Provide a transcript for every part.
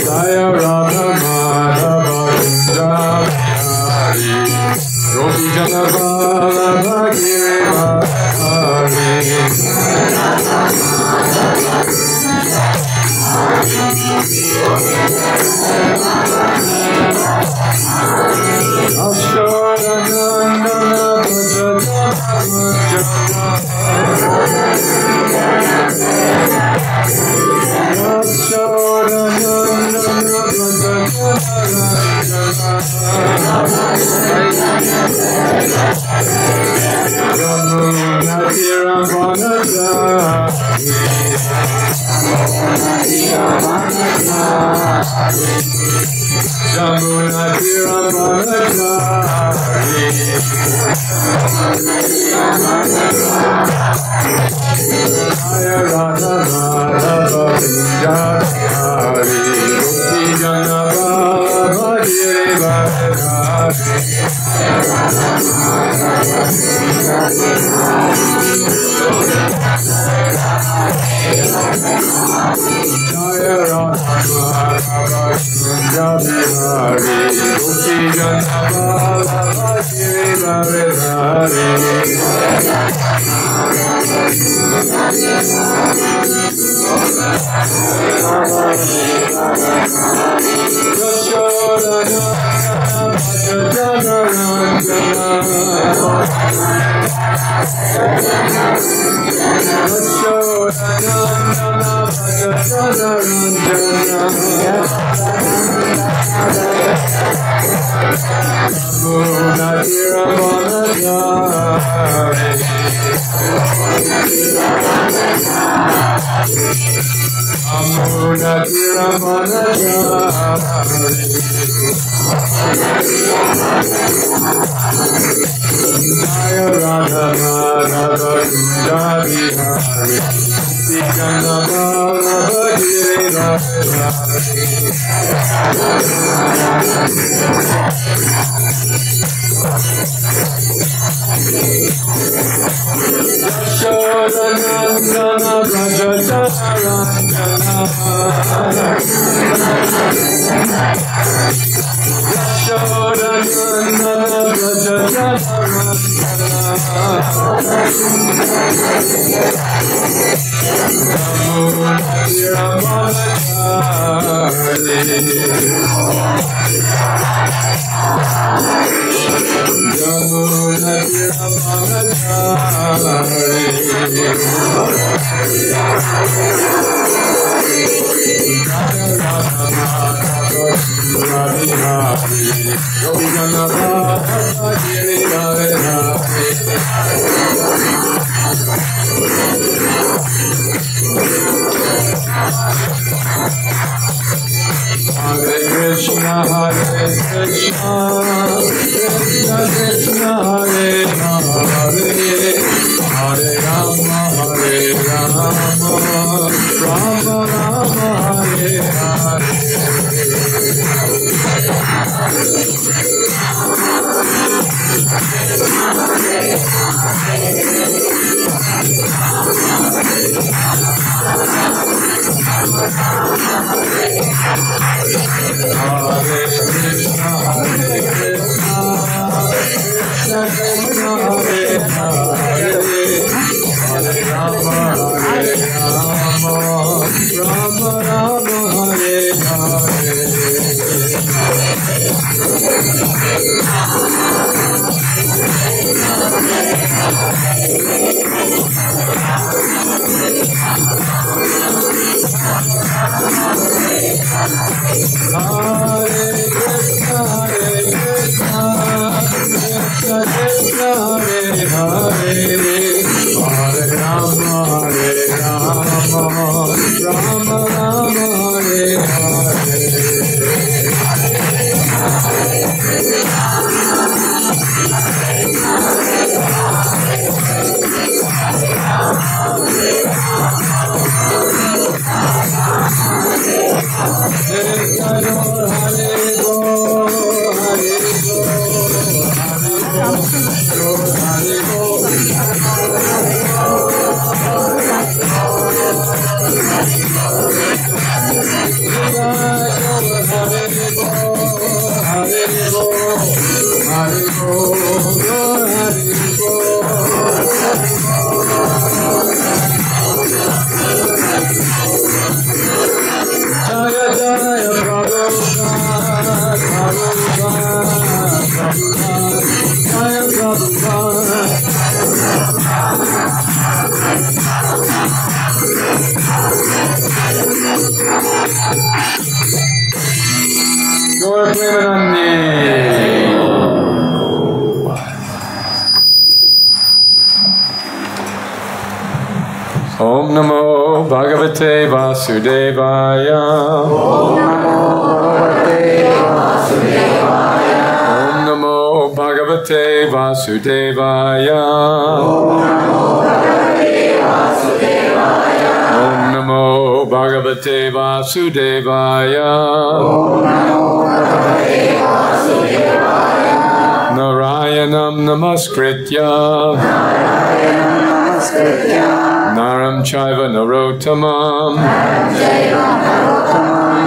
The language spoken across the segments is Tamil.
Jaya Radha Madhava Kunjabihari Gopi Jana Vallabha Giridhari Ashodanandana Bhajata Bhajata Om Namo Bhagavate Vasudevaya. Om Namo Bhagavate Vasudevaya. Om Namo Bhagavate Vasudevaya. Narayanam Namaskritya. Naram Chaiva Narottamam.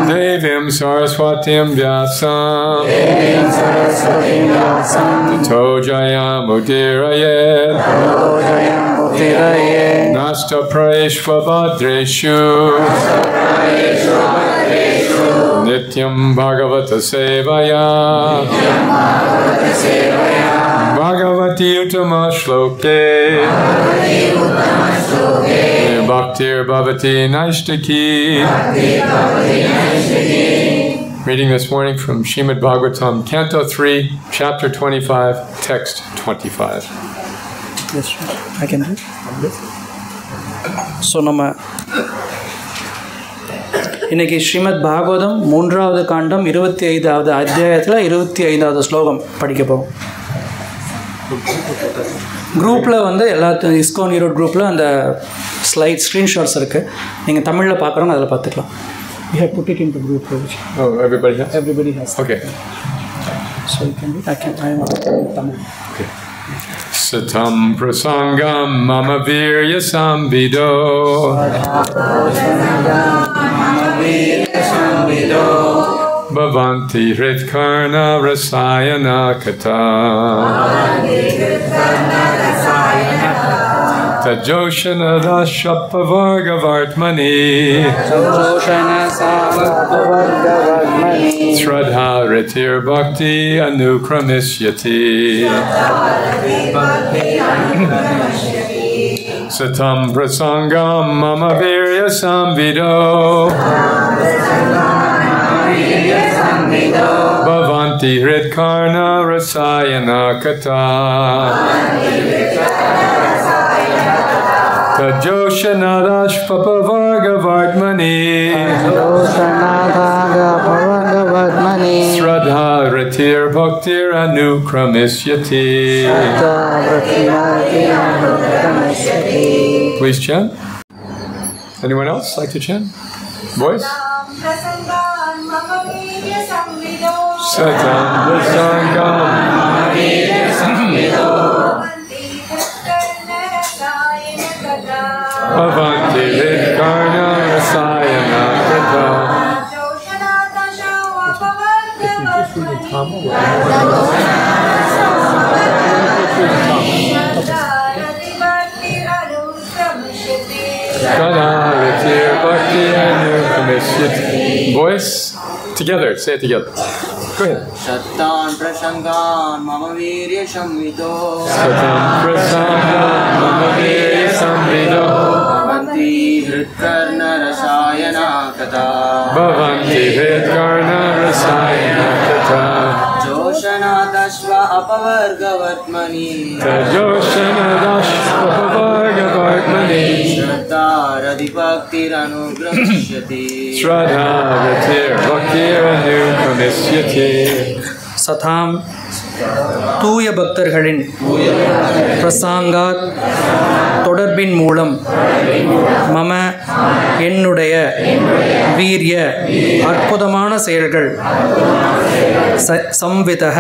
Devim Saraswatim Vyasam. Tato Jayam Udirayet. Nasta Praishva Bhadreshu. Nityam Bhagavata Sevaya. Bhagavati Uttama Shloke. Bhaktir Bhavati Naishtaki. Reading this morning from Srimad Bhagavatam, Canto 3, Chapter 25, Text 25. Yes, I can do it. So, நம்ம இன்னைக்கு ஸ்ரீமத் பாகவதம் 3வது காண்டம் 25வது அத்தியாயத்தில் 25வது ஸ்லோகம் படிக்க போகும். குரூப்பில் வந்து எல்லாத்தையும் இஸ்கான் ஈரோடு குரூப்பில் அந்த ஸ்லைட் ஸ்க்ரீன்ஷாட்ஸ் இருக்குது. நீங்கள் தமிழில் பார்க்குறவங்க அதில் பார்த்துக்கலாம். We have put it in the group. Oh, everybody has? Everybody has. Okay. So you can read. I am Tamil. Okay. Satam prasangam mama virya samvido. Bhavanti hritkarna rasayana kata. Tajoshana dashapavargavartmani. Shraddha ritir bhakti anukramisyati. Satam prasangam mama virya samvido. Bhavanti hritkarna rasayana kata. Tajoshanadash papavargavartmani. Shraddha ratir bhaktir anukramisyati. Please chant. Anyone else like to chant? Voice? Satam prasangam Bhavanti hritkarna rasayana kata. Voice together, say it together. Go ahead. Satam prasangan mama virya samvido. Satam prasangan mama virya samvido. Bhavanti hritkarna rasayana kata. Bhavanti hritkarna rasayana kata. Joshana dashva apavargavartmani. Tajoshana dashva apavargavartmani. Shraddha radhibhaktir anugramishyati. Shraddha ratir bhaktir anukramisyati. Saddam தூய பக்தர்களின் பிரசாங்காத் தொடர்பின் மூலம் மம என்னுடைய வீரிய அற்புதமான செயல்கள் சம்விதக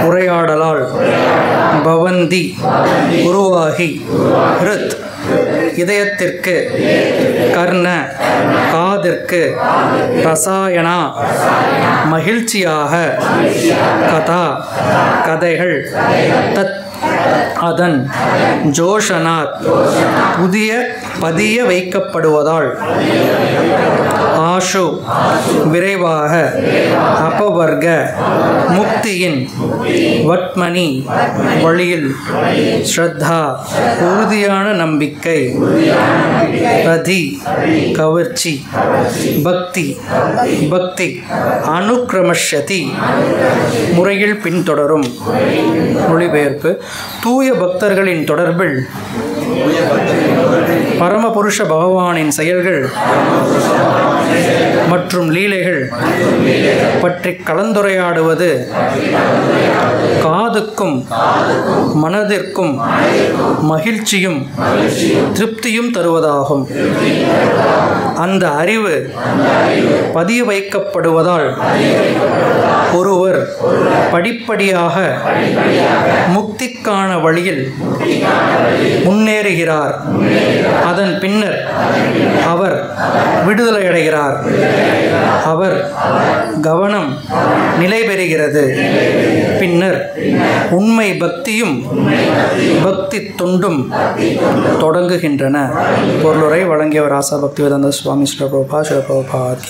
உரையாடலால் பவந்தி உருவாகி ஹிருத் இதயத்திற்கு, கர்ண காதிற்கு, ரசாயனா மகிழ்ச்சியாக, கதா கதைகள், தத் அதன், ஜோஷனாத் பதிய வைக்கப்படுவதால், ஆஷு விரைவாக, அபவர்க முக்தியின், வட்மணி வழியில், ஸ்ரத்தா உறுதியான நம்பிக்கை, ரதி கவர்ச்சி, பக்தி பக்தி, அனுக்ரமஷ்யதி முறையில் பின்தொடரும். மொழிபெயர்ப்பு: தூய பக்தர்களின் தொடர்பில் பரமபுருஷ பகவானின் செயல்கள் மற்றும் லீலைகள் பற்றி கலந்துரையாடுவது காதுக்கும் மனதிற்கும் மகிழ்ச்சியும் திருப்தியும் தருவதாகும். அந்த அறிவு பதிய வைக்கப்படுவதால் ஒருவர் படிப்படியாக முக்திக்கான வழியில் முன்னேறுகிறார். அதன் பின்னர் அவர் விடுதலை அடைகிறார். அவர் கவனம் நிலை பெறுகிறது. பின்னர் உண்மை பக்தியும் பக்தி தொண்டும் தொடங்குகின்றன. பொருளுரை வழங்கியவர் ஆசா பக்திவேதாந்த சுவாமி ஸ்ரீ பிரபுபாத்.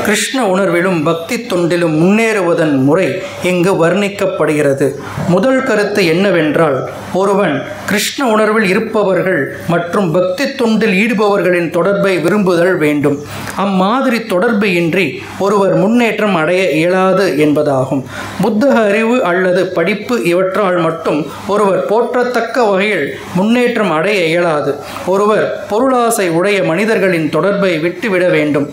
கிருஷ்ண உணர்விலும் பக்தி தொண்டிலும் முன்னேறுவதன் முறை இங்கு வர்ணிக்கப்படுகிறது. முதல் கருத்து என்னவென்றால், ஒருவன் கிருஷ்ண உணர்வில் இருப்பவர்கள் மற்றும் பக்தி தொண்டில் ஈடுபவர்களின் தொடர்பை விரும்புதல் வேண்டும். அம்மாதிரி தொடர்பு இன்றி ஒருவர் முன்னேற்றம் அடைய இயலாது என்பதாகும். புத்தக அறிவு அல்லது படிப்பு இவற்றால் மட்டும் ஒருவர் போற்றத்தக்க வகையில் முன்னேற்றம் அடைய இயலாது. ஒருவர் பொருளாசை உடைய மனிதர்களின் தொடர்பை விட்டுவிட வேண்டும்.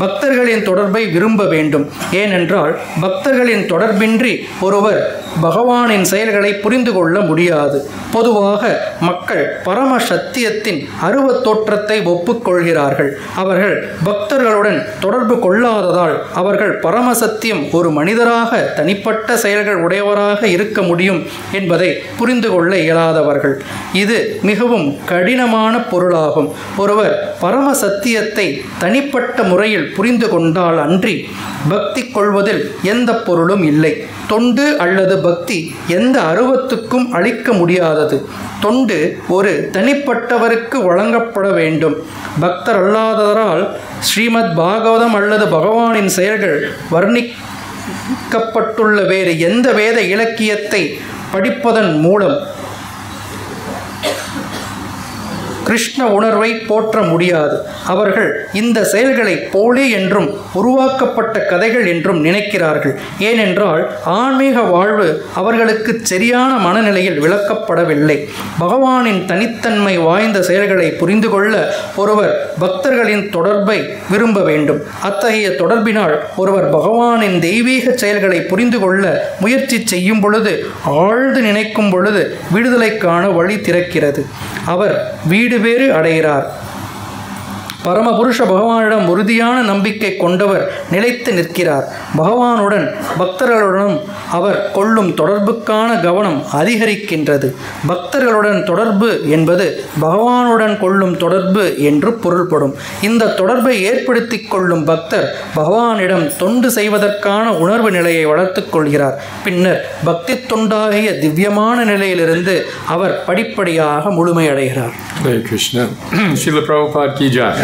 பக்தர்களின் தொடர்பை விரும்ப வேண்டும். ஏனென்றால் பக்தர்களின் தொடர்பின்றி ஒருவர் பகவானின் செயல்களை புரிந்து கொள்ள முடியாது. பொதுவாக மக்கள் பரம சத்தியத்தின் அருவத் தோற்றத்தை ஒப்புக்கொள்கிறார்கள். அவர்கள் பக்தர்களுடன் தொடர்பு கொள்ளாததால் அவர்கள் பரமசத்தியம் ஒரு மனிதராக தனிப்பட்ட செயல்கள் உடையவராக இருக்க முடியும் என்பதை புரிந்து கொள்ள இயலாதவர்கள். இது மிகவும் கடினமான பொருளாகும். ஒருவர் பரமசத்தியத்தை தனிப்பட்ட முறையில் புரிந்து கொண்டால் அன்றி பக்தி கொள்வதில் எந்த பொருளும் இல்லை. தொண்டு அல்லது பக்தி எந்த அருவத்துக்கும் அளிக்க முடியாதது. தொண்டு ஒரு தனிப்பட்டவருக்கு வழங்கப்பட வேண்டும். பக்தர் அல்லாதவரால் ஸ்ரீமத் பாகவதம் அல்லது பகவானின் செயல்கள் வர்ணிக்கப்பட்டுள்ள வேறு எந்த வேத இலக்கியத்தை படிப்பதன் மூலம் கிருஷ்ண உணர்வை போற்ற முடியாது. அவர்கள் இந்த செயல்களை போலி என்றும் உருவாக்கப்பட்ட கதைகள் என்றும் நினைக்கிறார்கள். ஏனென்றால் ஆன்மீக வாழ்வு அவர்களுக்கு சரியான மனநிலையில் விளக்கப்படவில்லை. பகவானின் தனித்தன்மை வாய்ந்த செயல்களை புரிந்து கொள்ள ஒருவர் பக்தர்களின் தொடர்பை விரும்ப வேண்டும். அத்தகைய தொடர்பினால் ஒருவர் பகவானின் தெய்வீக செயல்களை புரிந்து கொள்ள முயற்சி செய்யும் பொழுது, ஆழ்ந்து நினைக்கும் பொழுது விடுதலைக்கான வழி திறக்கிறது. அவர் வீடு வேறு அடைகிறார். பரமபுருஷ பகவானிடம் உறுதியான நம்பிக்கை கொண்டவர் நிலைத்து நிற்கிறார். பகவானுடன் பக்தர்களுடன் அவர் கொள்ளும் தொடர்புக்கான கவனம் அதிகரிக்கின்றது. பக்தர்களுடன் தொடர்பு என்பது பகவானுடன் கொள்ளும் தொடர்பு என்று பொருள்படும். இந்த தொடர்பை ஏற்படுத்தி கொள்ளும் பக்தர் பகவானிடம் தொண்டு செய்வதற்கான உணர்வு நிலையை வளர்த்துக் கொள்கிறார். பின்னர் பக்தி தொண்டாகிய திவ்யமான நிலையிலிருந்து அவர் படிப்படியாக முழுமையடைகிறார். Hare Krishna. Srila Prabhupada ki jai.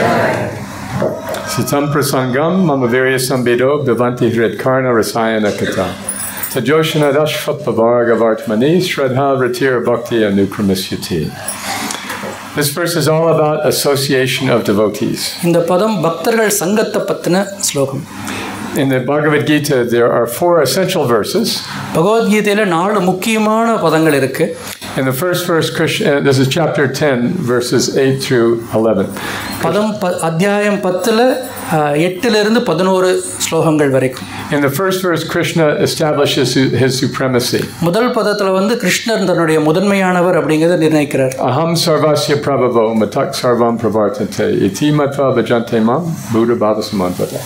Sitam prasangam mama virya sambido bhavanti hridkarna rasayana kata. Tajoshana dashvapavarga vartmani shraddha ratir bhakti anukramasyati. This verse is all about association of devotees. இந்த பதம் பக்தர்கள் சங்கத்தை பத்தின ஸ்லோகம். In the Bhagavad Gita, there are 4 essential verses. பகவத்கீதையில 4 முக்கியமான பதங்கள் இருக்கு. In the first verse, this is chapter 10, verses 8 through 11. பதம் அத்தியாயம் 10ல 8ல இருந்து 11 ஸ்லோகங்கள் வரைக்கும். In the first verse, Krishna establishes his supremacy. முதல் பதத்துல கிருஷ்ணர் தன்னுடைய முதன்மையானவர் அப்படிங்கறத நிர்ணயிக்கிறார். Aham sarvasya prabhavo matak sarvam pravartate iti matva bhajante mam buddha bhavasamanvata.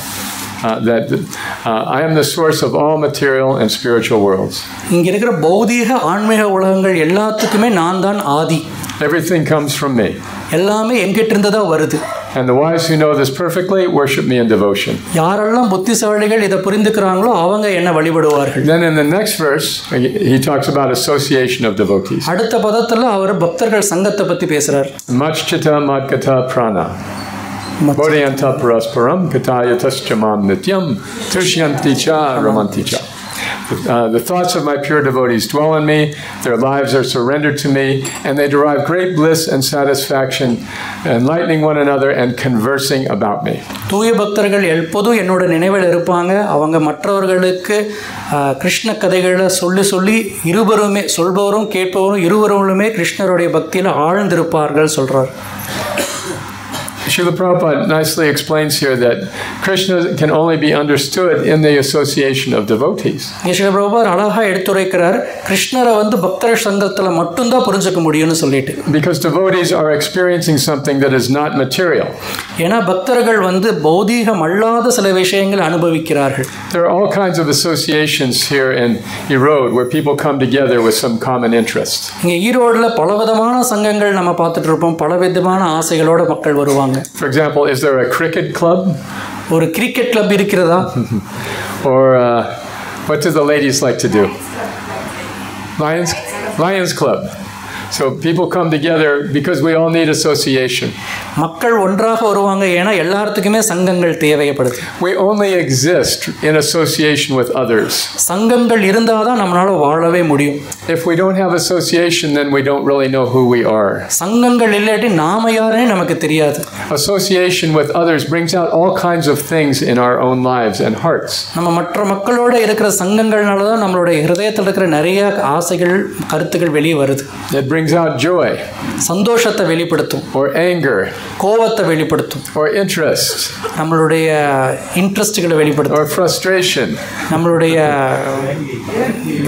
I am the source of all material and spiritual worlds. இங்க இருக்கிற பௌதீக ஆன்மீக உலகங்கள் எல்லாத்துக்குமே நான் தான் ஆதி. Everything comes from me. எல்லாமே எங்கிட்ட இருந்து தான் வருது. And the wise who know this perfectly worship me in devotion. யாரெல்லாம் புத்திசாலிகள் இதை புரிந்துக்கிறாங்களோ அவங்க என்ன வழிபடுவார்கள். Then in the next verse he talks about association of devotees. அடுத்த பதத்துல அவர் பக்தர்கள் சங்கத்தை பத்தி பேசுறார். Machchita madgata prana bodhyanta parasparam kataya taschamam nityam tushyanti cha ramanti cha. The thoughts of my pure devotees dwell in me, their lives are surrendered to me, and they derive great bliss and satisfaction, enlightening one another and conversing about me. தூய பக்தர்கள் எப்போதும் என்னோட நினைவில் இருப்பாங்க. அவங்க மற்றவர்களுக்கு கிருஷ்ண கதைகளை சொல்லி இருவருமே சொல்பவரும் கேட்பவரும் இருவருமே கிருஷ்ணருடைய பக்தியில் ஆழ்ந்திருப்பார்கள் சொல்றார். Srila Prabhupada nicely explains here that Krishna can only be understood in the association of devotees. Srila Prabhupada அழகா எடுத்துரைக்கிறார் கிருஷ்ணரை பக்தர் சங்கத்துல மட்டும் தான் புரிஞ்சுக்க முடியும்னு சொல்லிட்டு. Because devotees are experiencing something that is not material. ஏன்னா பக்தர்கள் பௌதீகம் அல்லாத சில விஷயங்களை அனுபவிக்கிறார்கள். There are all kinds of associations here in Erode where people come together with some common interest. இங்க ஈரோடுல பலவிதமான சங்கங்கள் நம்ம பார்த்துட்டு இருப்போம். பலவிதமான ஆசைகளோட மக்கள் வருவாங்க. For example, is there a cricket club? ஒரு கிரிக்கெட் கிளப் இருக்கிறதா? Or what do the ladies like to do? Lions Club. So people come together because we all need association. மக்கள் ஒன்றாக வருவாங்க ஏன்னா எல்லாத்துக்குமே சங்கங்கள் தேவைப்படுது. We only exist in association with others. சங்கங்கள் இருந்தாதான் நம்மளால வாழவே முடியும். If we don't have association, then we don't really know who we are. சங்கங்கள் இல்லாட்டி நாம யாருன்னு நமக்கு தெரியாது. Association with others brings out all kinds of things in our own lives and hearts. நம்ம மற்ற மக்களோட இருக்கிற சங்கங்கள்னால தான் நம்மளுடைய இதயத்தில் இருக்கிற நிறைய ஆசைகள் கருத்துக்கள் வெளியே வருது. It brings out joy. சந்தோஷத்தை வெளிப்படுத்தும். Or anger. கோபத்தை வெளிப்படுத்தும். Or interest. நம்மளுடைய இன்ட்ரெஸ்ட்களை வெளிப்படுத்தும். Or frustration. நம்மளுடைய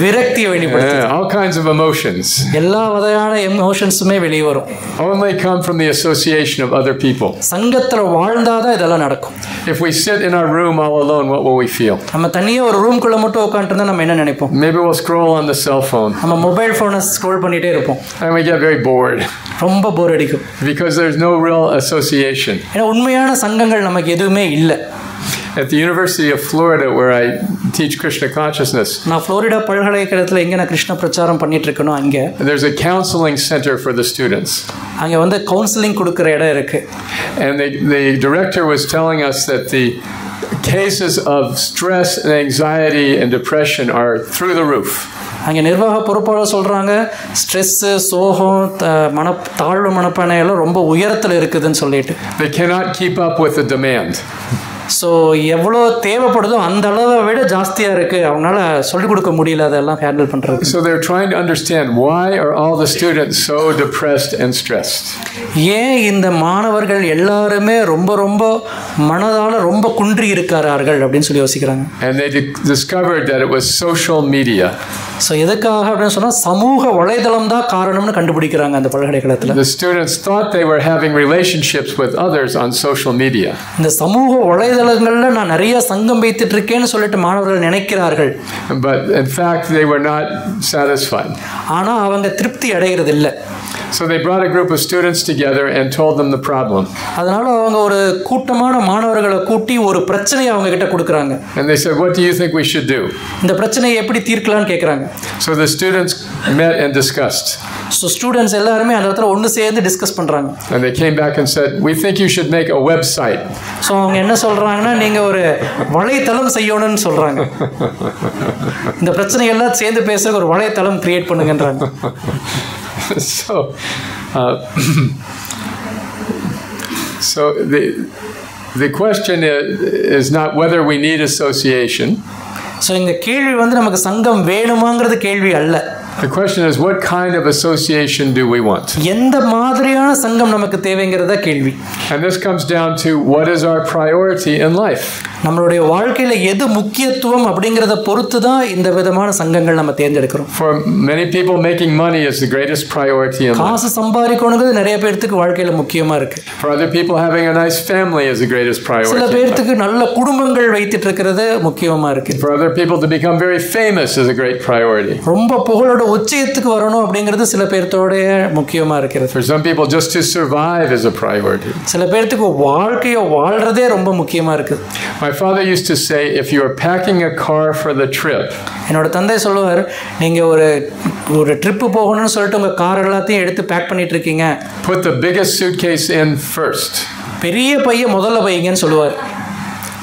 விரக்தியை வெளிப்படுத்தும். All kinds of emotions. எல்லா வகையான எமோஷன்ஸுமே வெளியே வரும். Only come from the association of other people. சங்கத்துல வாழ்ந்தாதான் இதெல்லாம் நடக்கும். If we sit in our room all alone, what will we feel? நம்ம தனியா ஒரு ரூம்குள்ள மட்டும் உட்கார்ந்திருந்தா நம்ம என்ன நினைப்போம்? Maybe we'll scroll on the cell phone. நம்ம மொபைல் போனை ஸ்க்ரோல் பண்ணிட்டே இருப்போம். And we get very bored. ரொம்ப போர் அடிக்கும். Because there's no real association. ஏன்னா உண்மையான சங்கங்கள் நமக்கு எதுவுமே இல்லை. At the University of Florida, where I teach Krishna consciousness, நான் ஃப்ளோரிடா பல்கலைக்கழகத்துல எங்க நான் கிருஷ்ண பிரச்சாரம் பண்ணிட்டு இருக்கேனோ அங்க there's a counseling center for the students. அங்க கவுன்சிலிங் கொடுக்கிற இடம் இருக்கு. And the director was telling us that the cases of stress and anxiety and depression are through the roof. அங்கே நிர்வாக பொறுப்பாளர் சொல்கிறாங்க ஸ்ட்ரெஸ்ஸு சோகம் தாழ்வு மனப்பானை எல்லாம் ரொம்ப உயரத்தில் இருக்குதுன்னு சொல்லிட்டு. They cannot keep up with the demand. So எவ்வளோ தேவைப்படுதோ அந்த அளவை விட ஜாஸ்தியாக இருக்குது. அவங்களால சொல்லிக் கொடுக்க முடியல அதெல்லாம் ஹேண்டில் பண்ணுறது. So they're trying to understand why are all the students so depressed and stressed. ஏன் இந்த மாணவர்கள் எல்லாருமே ரொம்ப ரொம்ப மனதால் ரொம்ப குன்றி இருக்கிறார்கள் அப்படின்னு சொல்லி யோசிக்கிறாங்க. And they discovered that it was social media. So எதுக்காக அப்படின்னு சொன்னால் சமூக வலைதளம் தான் காரணம்னு கண்டுபிடிக்கிறாங்க அந்த பல்கலைக்கழகத்தில். The students thought they were having relationships with others on social media. இந்த சமூக வலைதளங்கள்ல நான் நிறைய சங்கம் வைத்துட்டு இருக்கேன்னு சொல்லிட்டு மாணவர்கள் நினைக்கிறார்கள். But in fact they were not satisfied. ஆனா அவங்க திருப்தி அடைகிறது இல்லை. So they brought a group of students together and told them the problem. அதனால அவங்க ஒரு கூட்டமான மாணவர்களை கூட்டி ஒரு பிரச்சனையை அவங்க கிட்ட கொடுக்கறாங்க. And they said, what do you think we should do? இந்த பிரச்சனையை எப்படி தீர்க்கலாம்னு கேக்குறாங்க. So the students met and discussed. So students எல்லாரும் அந்த இடத்துல ஒன்னு சேர்ந்து டிஸ்கஸ் பண்றாங்க. And they came back and said, we think you should make a website. So அவங்க என்ன சொல்றாங்கன்னா நீங்க ஒரு வலைத்தளம் செய்யணும்னு சொல்றாங்க. இந்த பிரச்சனை எல்லாம் சேர்ந்து பேச ஒரு வலைத்தளம் create பண்ணுங்கன்றாங்க. So the question is not whether we need association. So இந்த கேள்வி நமக்கு சங்கம் வேணுமாங்கிறது கேள்வி அல்ல. The question is what kind of association do we want? எந்த மாதிரியான சங்கம் நமக்கு தேவைங்கிறத கேள்வி. And this comes down to what is our priority in life. நம்மளுடைய வாழ்க்கையில எது முக்கியத்துவம் அப்படிங்கறத பொறுத்து தான் இந்த விதமான சங்கங்கள் நம்ம தேர்ந்தெடுக்கிறோம். For many people making money is the greatest priority in life. காசு சம்பாதிக்கணும்ங்கிறது நிறைய பேருக்கு வாழ்க்கையில முக்கியமா இருக்கு. For other people having a nice family is the greatest priority. சில பேருக்கு நல்ல குடும்பங்கள் வைத்துட்டு இருக்கிறது முக்கியமா இருக்கு. For other people to become very famous is a great priority. ரொம்ப புகழோட வாழ்க்கையோட உச்சயத்துக்கு வரணும் அப்படிங்கிறது சில பேர்த்தோட முக்கியமா இருக்கிறது. For some people, just to survive is a priority. சில பேர்த்துக்கு வாழ்க்கையை வாழ்றதே ரொம்ப முக்கியமா இருக்குது. My father used to say, if you are packing a car for the trip, என்னோட தந்தை சொல்லுவார், நீங்கள் ஒரு ட்ரிப்பு போகணும்னு சொல்லிட்டு உங்கள் கார் எல்லாத்தையும் எடுத்து பேக் பண்ணிட்டு இருக்கீங்க, put the biggest suitcase in first. பெரிய பைய முதல்ல பையங்கன்னு சொல்லுவார்.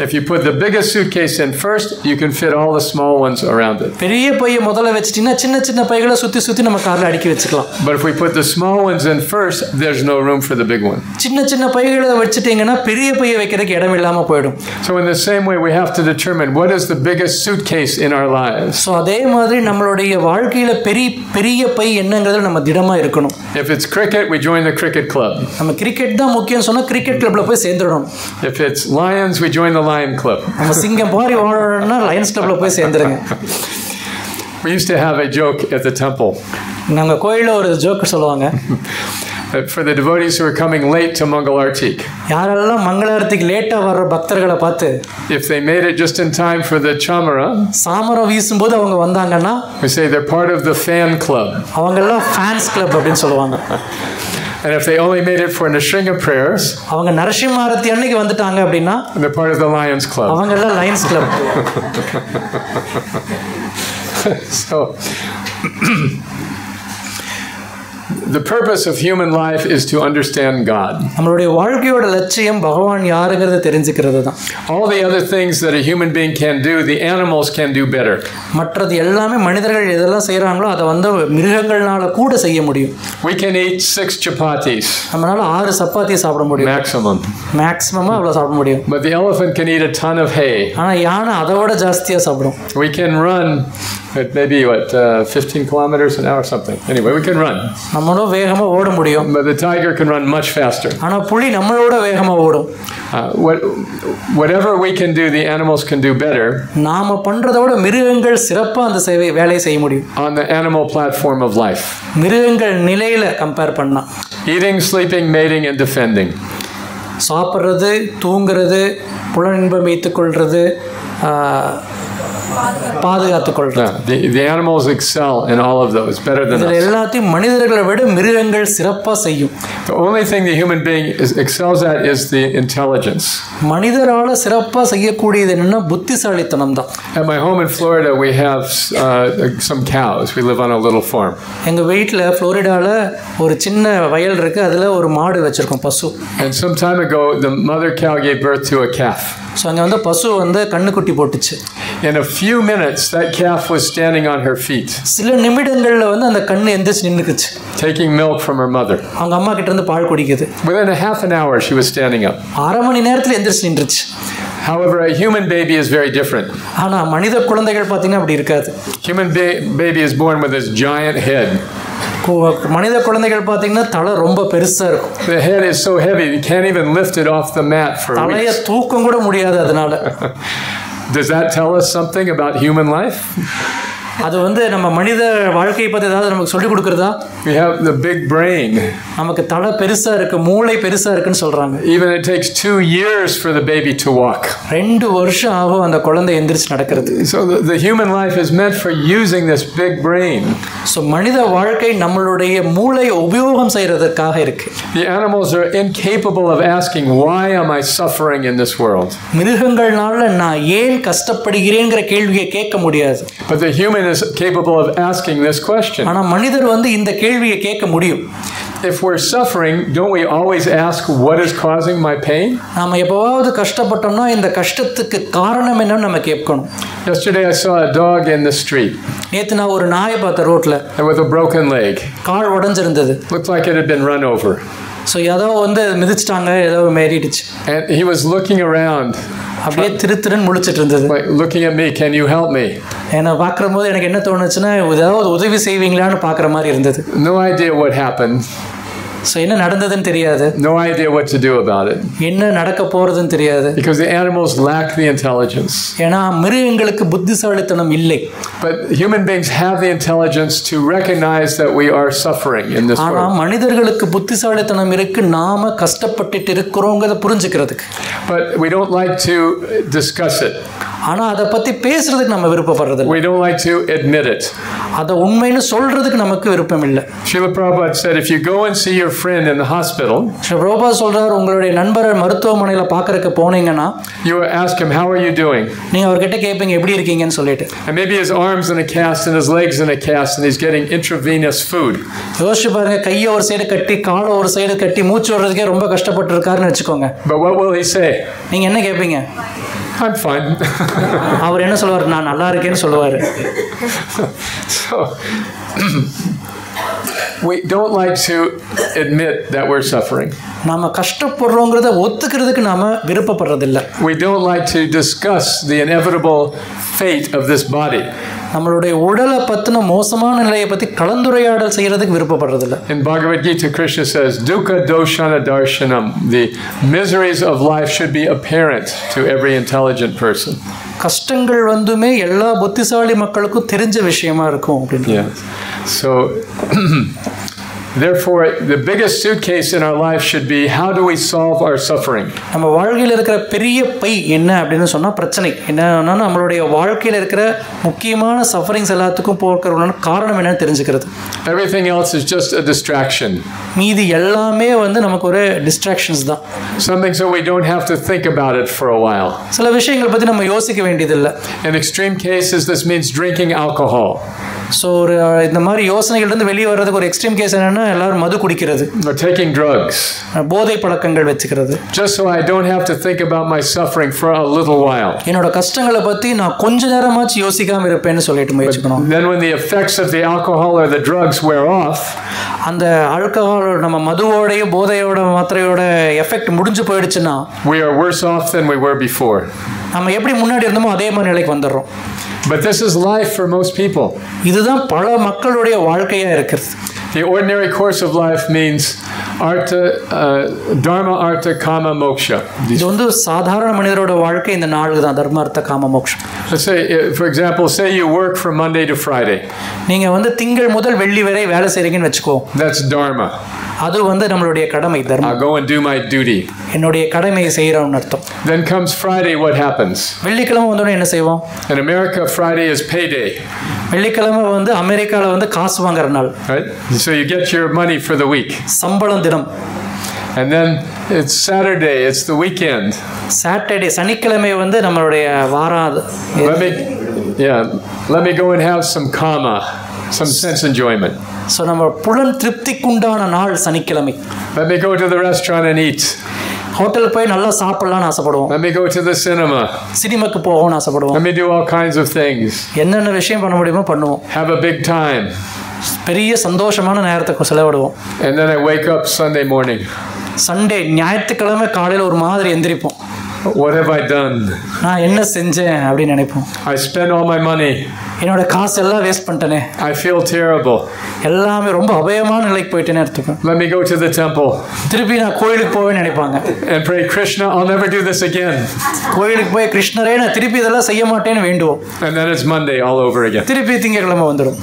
If you put the biggest suitcase in first, you can fit all the small ones around it. பெரிய பைய முதல்ல வச்சிட்டீங்கன்னா சின்ன சின்ன பைகளை சுத்தி நம்ம கார்ல அடுக்கி வச்சுக்கலாம். But if we put the small ones in first, there's no room for the big one. சின்ன சின்ன பைகளை வச்சிட்டீங்கன்னா பெரிய பைய வைக்கிறதுக்கு இடம் இல்லாம போய்டும். So in the same way, we have to determine what is the biggest suitcase in our lives. So அதே மாதிரி நம்மளுடைய வாழ்க்கையில பெரிய பை என்னங்கிறதுல நம்ம திடமா இருக்கணும். If it's cricket, we join the cricket club. நம்ம கிரிக்கெட் தான் முக்கியம் சொன்னா கிரிக்கெட் கிளப்ல போய் சேர்ந்துடணும். If it's lions, we join the lion club. நம்ம சிங்கம் மாதிரி வாழணும்னா லயன்ஸ் கிளப்ல போய் சேர்ந்துருங்க. We used to have a joke at the temple. நாங்க கோயில்ல ஒரு ஜோக் சொல்லுவாங்க. For the devotees who are coming late to Mangalartik. யாரெல்லாம் மங்களாரத்திக்கு லேட்டா வர்ற பக்தர்களை பார்த்து, if they made it just in time for the chamara, சாமரம் வீசும்போது அவங்க வந்தாங்கன்னா, we say they're part of the fan club. அவங்க எல்லாம் ஃபேன்ஸ் கிளப் அப்படின்னு சொல்லுவாங்க. And if they only made it for Nrsimha prayers, அவங்க நரசிம்ம ஆரத்தி அன்னைக்கு வந்துட்டாங்க அப்படின்னா, they're part of the Lions Club. அவங்க எல்லாம் Lions club. So the purpose of human life is to understand God. நம்மளுடைய வாழ்க்கையோட லட்சியம் பகவான் யாருங்கிறத தெரிஞ்சுக்கிறது தான். All the other things that a human being can do, the animals can do better. மற்றது எல்லாமே மனிதர்கள் எதெல்லாம் செய்றாங்களோ அதை மிருகங்களால கூட செய்ய முடியும். We can eat 6 chapatis. நம்மளால 6 சப்பாத்தி சாப்பிட முடியும். மேக்ஸிமமா அவ்வளவு சாப்பிட முடியும். But the elephant can eat a ton of hay. ஆனா யானை அதோட ஜாஸ்தியா சாப்பிடும். We can run at maybe 15 kilometers an hour or something. Anyway, we can run. நம்மளும் வேகமா ஓட முடியும். But the tiger can run much faster. ஆனா புலி நம்மளோட வேகமா ஓடும். Whatever we can do, the animals can do better. நாம பண்றதை விட மிருகங்கள் சிறப்பா அந்த வேலையை செய்ய முடியும். On the animal platform of life. மிருகங்கள் நிலையில கம்பேர் பண்ணா. Eating, sleeping, mating and defending. சாப்பிடுறது, தூங்குறது, புலனின்பம் வைத்துக் கொள்றது, பாதுகாத்துக் கொள்றது. The animals excel in all of those better than us. எல்லாத்தையும் மனிதர்களை விட மிருகங்கள் சிறப்பா செய்யும். The only thing the human being excels at is the intelligence. மனிதரால சிறப்பா செய்யக்கூடியது என்னன்னா புத்திசாலித்தனம் தான். At my home in Florida, we have some cows. We live on a little farm. எங்க வீட்ல புளோரிடால ஒரு சின்ன வயல் இருக்கு, அதுல ஒரு மாடு வச்சிருக்கோம், பசு. And some time ago, the mother cow gave birth to a calf. So அங்கே பசு கண்ணுக்குட்டி போட்டுச்சு. In a few minutes, that calf was standing on her feet. சில நிமிடங்கள்ல அந்த கண்ணு எந்திரிச்சு நின்னுக்குச்சு. Taking milk from her mother. அவங்க அம்மா கிட்ட இருந்து பால் குடிக்குது. Within a half an hour, she was standing up. அரை மணி நேரத்துல எந்திரிச்சு நின்றுச்சு. However, a human baby is very different. ஆனா மனித குழந்தைகள் பார்த்தீங்கன்னா அப்படி இருக்காது. Human baby is born with this giant head. மனித குழந்தைகள் பார்த்தீங்கன்னா தலை ரொம்ப பெருசா இருக்கும். The head is so heavy you can't even lift it off the mat for weeks. தலைய தூக்கம் கூட முடியாது அதனால. Does that tell us something about human life? அது நம்ம மனித வாழ்க்கையை பத்தி ஏதாவது நமக்கு சொல்லி கொடுக்கிறதா? We have the big brain. நமக்கு தலை பெருசா இருக்கு, மூளை பெருசா இருக்குன்னு சொல்றாங்க. Even it takes 2 years for the baby to walk. 2 வருஷம் ஆகும் அந்த குழந்தை எந்திரிச்சு நடக்கிறது. So the human life is meant for using this big brain. So மனித வாழ்க்கை நம்மளுடைய மூளையை உபயோகம் செய்யறதுக்காக இருக்கு. The animals are incapable of asking why am I suffering in this world. மிருகங்களால நான் ஏன் கஷ்டப்படுகிறேன்ங்கற கேள்வியை கேட்க முடியாது. But the human is capable of asking this question. ஆனா மனிதர் இந்த கேள்வியை கேட்க முடியும். If we're suffering, don't we always ask what is causing my pain? நாம எப்பவாவது கஷ்டப்பட்டோம்னா இந்த கஷ்டத்துக்கு காரணம் என்னன்னு நம்ம கேட்கணும். Yesterday I saw a dog in the street. நேத்து நான் ஒரு நாயை பார்த்தேன் ரோட்ல. With a broken leg. Call உடைஞ்சிருந்தது. Looked like it had been run over. So ஏதோ மிதிச்சிட்டாங்க, ஏதோ மேரிடுச்சு. And he was looking around. அப்படியே திருத்திரன் முழிச்சிட்டு இருந்தது. Looking at me, can you help me? என்ன பார்க்கும்போது எனக்கு என்ன தோணுச்சுன்னா ஏதாவது உதவி செய்வீங்களான்னு பார்க்குற மாதிரி இருந்தது. No idea what happened. So என்ன நடந்ததுன்னு தெரியாது. No idea what to do about it. என்ன நடக்க போறதுன்னு தெரியாது. Because the animals lack the intelligence. ஏன்னா மிருகங்களுக்கு புத்திசாலித்தனம் இல்லை. But human beings have the intelligence to recognize that we are suffering in this world. ஆனா மனிதர்களுக்கு புத்திசாலித்தனம் இருக்கு, நாம கஷ்டப்பட்டுட்டு இருக்கிறோங்கிறத புரிஞ்சுக்கிறதுக்கு. But we don't like to discuss it. ஆனால் அதை பற்றி பேசுறதுக்கு நம்ம விருப்பப்படுறது We don't like to admit it. அதை உண்மைன்னு சொல்றதுக்கு நமக்கு விருப்பம் இல்லை. Srila Prabhupada said, if you go and see your friend in the hospital, Prabhupada சொல்றார், உங்களுடைய நண்பரை மருத்துவமனையில் பார்க்கறதுக்கு போனீங்கன்னா you ask him, how are you doing? நீங்க அவர்கிட்ட கேட்பீங்க எப்படி இருக்கீங்கன்னு சொல்லிட்டு. And maybe his arms in a cast and his legs in a cast and he's getting intravenous food. யோசிச்சு பாருங்க, கையை ஒரு சைடு கட்டி காலை ஒரு சைடு கட்டி மூச்சு விடுறதுக்கே ரொம்ப கஷ்டப்பட்டு இருக்காருன்னு வச்சுக்கோங்க. But what will he say? நீங்க என்ன கேட்பீங்க? I'm fine. அவர் என்ன சொல்லுவார்? நான் நல்லா இருக்கேன்னு சொல்லுவார். So we don't like to admit that we're suffering. நாம கஷ்டப்படுறோங்கிறத ஒத்துக்கிறதுக்கு நாம விருப்பப்படுறதில்லை. We don't like to discuss the inevitable fate of this body. நம்மளுடைய உடலை பத்தின மோசமான நிலையை பத்தி கலந்துரையாடல் செய்யறதுக்கு விருப்பப்படுறதில்லை. In Bhagavad Gita, Krishna says, Dukkha doshana darshanam. The miseries of life should be apparent to every intelligent person. கஷ்டங்கள் வந்துமே எல்லா புத்திசாலி மக்களுக்கும் தெரிஞ்ச விஷயமா இருக்கும் அப்படின்னு. Yes. So therefore, the biggest suitcase in our life should be, how do we solve our suffering? நம்ம வாழ்க்கையில் இருக்கிற பெரிய பை என்ன அப்படின்னு சொன்னா பிரச்சனை என்னன்னா, நம்மளுடைய வாழ்க்கையில் இருக்கிற முக்கியமான சஃபரிங்ஸ் எல்லாத்துக்கும் போகிற காரணம் என்னன்னு தெரிஞ்சுக்கிறது. Everything else is just a distraction. மீதி எல்லாமே வந்து நமக்கு ஒரு டிஸ்ட்ராக்ஷன்ஸ் தான். Something so we don't have to think about it for a while. சில விஷயங்களை பத்தி நம்ம யோசிக்க வேண்டியதில்லை. In extreme cases, this means drinking alcohol. So ஒரு இந்த மாதிரி யோசனைகள்லேருந்து வெளியே வர்றதுக்கு ஒரு எக்ஸ்ட்ரீம் கேஸ் என்னன்னா, எல்லாரும் மது குடிக்கிறது, Or taking drugs. போதை பழக்கங்கள் வச்சுக்கிறது. Just so I don't have to think about my suffering for a little while. என்னோட கஷ்டங்களை பற்றி நான் கொஞ்ச நேரமாச்சு யோசிக்காமல் இருப்பேன்னு சொல்லிட்டு முயற்சிக்கணும். Then when the effects of the alcohol or the drugs wear off, அந்த ஆல்கஹால் நம்ம மதுவோடைய போதையோட மாத்திரையோட எஃபெக்ட் முடிஞ்சு போயிடுச்சுன்னா, we are worse off than we were before. நம்ம எப்படி முன்னாடி இருந்தோமோ அதே மாதிரி நிலைக்கு வந்துடுறோம். But this is life for most people. இதுதான் பல மக்களுடைய வாழ்க்கையாக இருக்கிறது. The ordinary course of life means artha, dharma, artha, kama, moksha. இது வந்து சாதாரண மனிதரோட வாழ்க்கை இந்த நாலு தான், தர்மார்த்த காம மோட்சம். Let's say, for example, say you work from Monday to Friday. நீங்கள் வந்து திங்கள் முதல் வெள்ளி வரை வேலை செய்கிறீங்கன்னு வச்சுக்கோ. That's dharma. அது வந்து நம்மளுடைய கடமை, தர்மம். I'll go and do my duty. என்னுடைய கடமையை செய்கிறோம்னு அர்த்தம். Then comes Friday, what happens? வெள்ளிக்கிழமை வந்தோடனே என்ன செய்வோம்? In America, Friday is payday. வெள்ளிக்கிழமை வந்து அமெரிக்காவில் வந்து காசு வாங்குற நாள். Right? So you get your money for the week. சம்பளம் தினம். And then it's Saturday, it's the weekend. Saturday சனிக்கிழமை வந்து நம்மளுடைய வாரம். Let me go and have some kama, some sense enjoyment. So நம்ம புலன் திருப்திக்குண்டான நாள் சனிக்கிழமை. Let me go to the restaurant and eat. ஹோட்டலுக்கு போய் நல்லா சாப்பிடலாம்னு ஆசைப்படுவோம். Let me go to the cinema. சினிமாக்கு போகணும்னு ஆசைப்படுவோம். Let me do all kinds of things. என்னென்ன விஷயம் பண்ண முடியுமோ பண்ணுவோம். Have a big time. பெரிய சந்தோஷமான நேரத்தை செலவிடுவோம். And then I wake up Sunday morning. Sunday ஞாயிற்றுக்கிழமை காலையில் ஒரு மாதிரி எந்திரிப்போம். What have I done? நான் என்ன செஞ்சேன் அப்படின்னு நினைப்போம். I spent all my money. என்னோட காசு எல்லாம் வேஸ்ட் பண்ணிட்டேனே. I feel terrible. எல்லாமே ரொம்ப அபயமான நிலைக்கு போயிட்டேன்னு எடுத்துப்பேன். Let me go to the temple. திருப்பி நான் கோயிலுக்கு போவேன்னு நினைப்பாங்க. And pray, Krishna, I'll never do this again. கோயிலுக்கு போய் கிருஷ்ணரே நான் திருப்பி இதெல்லாம் செய்ய மாட்டேன்னு வேண்டுவோம். And then it's Monday all over again. திருப்பி திங்கட்கிழமை வந்துடும்.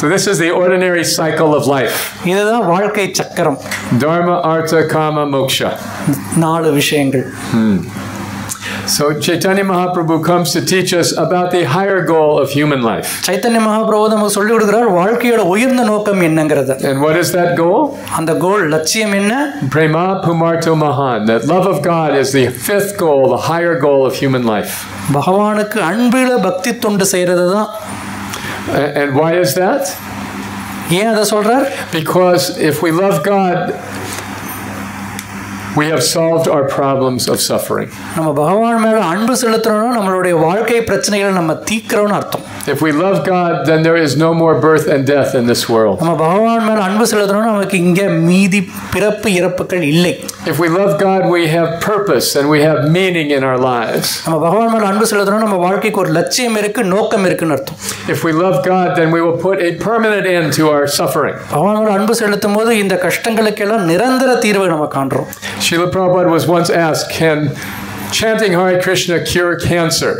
So this is the ordinary cycle of life. இதுதான் வாழ்க்கை சக்கரம். Dharma, artha, kama, moksha. 4 விஷயங்கள். So Chaitanya Mahaprabhu comes to teach us about the higher goal of human life. Chaitanya Mahaprabhu நமக்கு சொல்லி கொடுக்கிறார் வாழ்க்கையோட உயர்ந்த நோக்கம் என்னங்கிறது. And what is that goal? அந்த கோல் லட்சியம் என்ன? Prema Pumarto Mahan. That love of God is the 5th goal, the higher goal of human life. பகவானுக்கு அன்பில பக்தி தொண்டு செய்யறது தான். And why is that? ஏன் அதை சொல்றார்? Because if we love God, we have solved our problems of suffering. நம்ம பகவான் மேல அன்பு செலுத்துறோம்னா நம்மளுடைய வாழ்க்கை பிரச்சனைகளை நம்ம தீர்க்கறோம்னு அர்த்தம். If we love God, then there is no more birth and death in this world. நம்ம பகவான் மேல அன்பு செலுத்துறோம்னா நமக்கு இங்க மீதி பிறப்பு இறப்புகள் இல்லை. If we love God, we have purpose and we have meaning in our lives. நம்ம பகவான் மேல அன்பு செலுத்துறோம்னா நம்ம வாழ்க்கைக்கு ஒரு லட்சியம் இருக்கு, நோக்கம் இருக்குன்னு அர்த்தம். If we love God, then we will put a permanent end to our suffering. பகவான் மேல அன்பு செலுத்தும் போது இந்த கஷ்டங்களுக்கெல்லாம் நிரந்தர தீர்வை நம்ம காண்றோம். Srila Prabhupada was once asked, can chanting Hare Krishna cure cancer?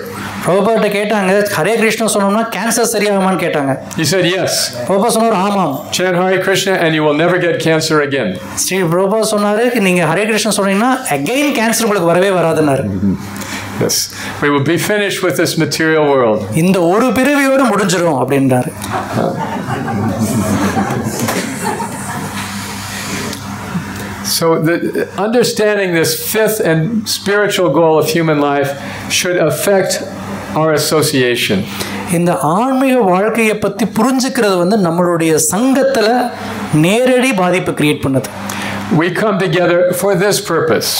பிரபுபாட்ட கேட்டாங்க, ஹரே கிருஷ்ணா சொன்னோம்னா கேன்சர் சரியாகுமான்னு கேட்டாங்க. He said yes. பிரபுபா சொன்னார் ஆமாம். Chant Hare Krishna and you will never get cancer again. Sri Prabhupada சொன்னாரு, நீங்க ஹரே கிருஷ்ணா சொன்னீங்கன்னா அகைன் கேன்சர் உங்களுக்கு வரவே வராதுன்னாரு. Yes. We will be finished with this material world. இந்த ஒரு பிறவியோடு முடிஞ்சிரும் அப்படின்றாரு. So understanding this fifth and spiritual goal of human life should affect our association. இந்த ஆன்மீக வாழ்க்கையை பற்றி புரிஞ்சுக்கிறது வந்து நம்மளுடைய சங்கத்தில் நேரடி பாதிப்பு கிரியேட் பண்ணுது. We come together for this purpose.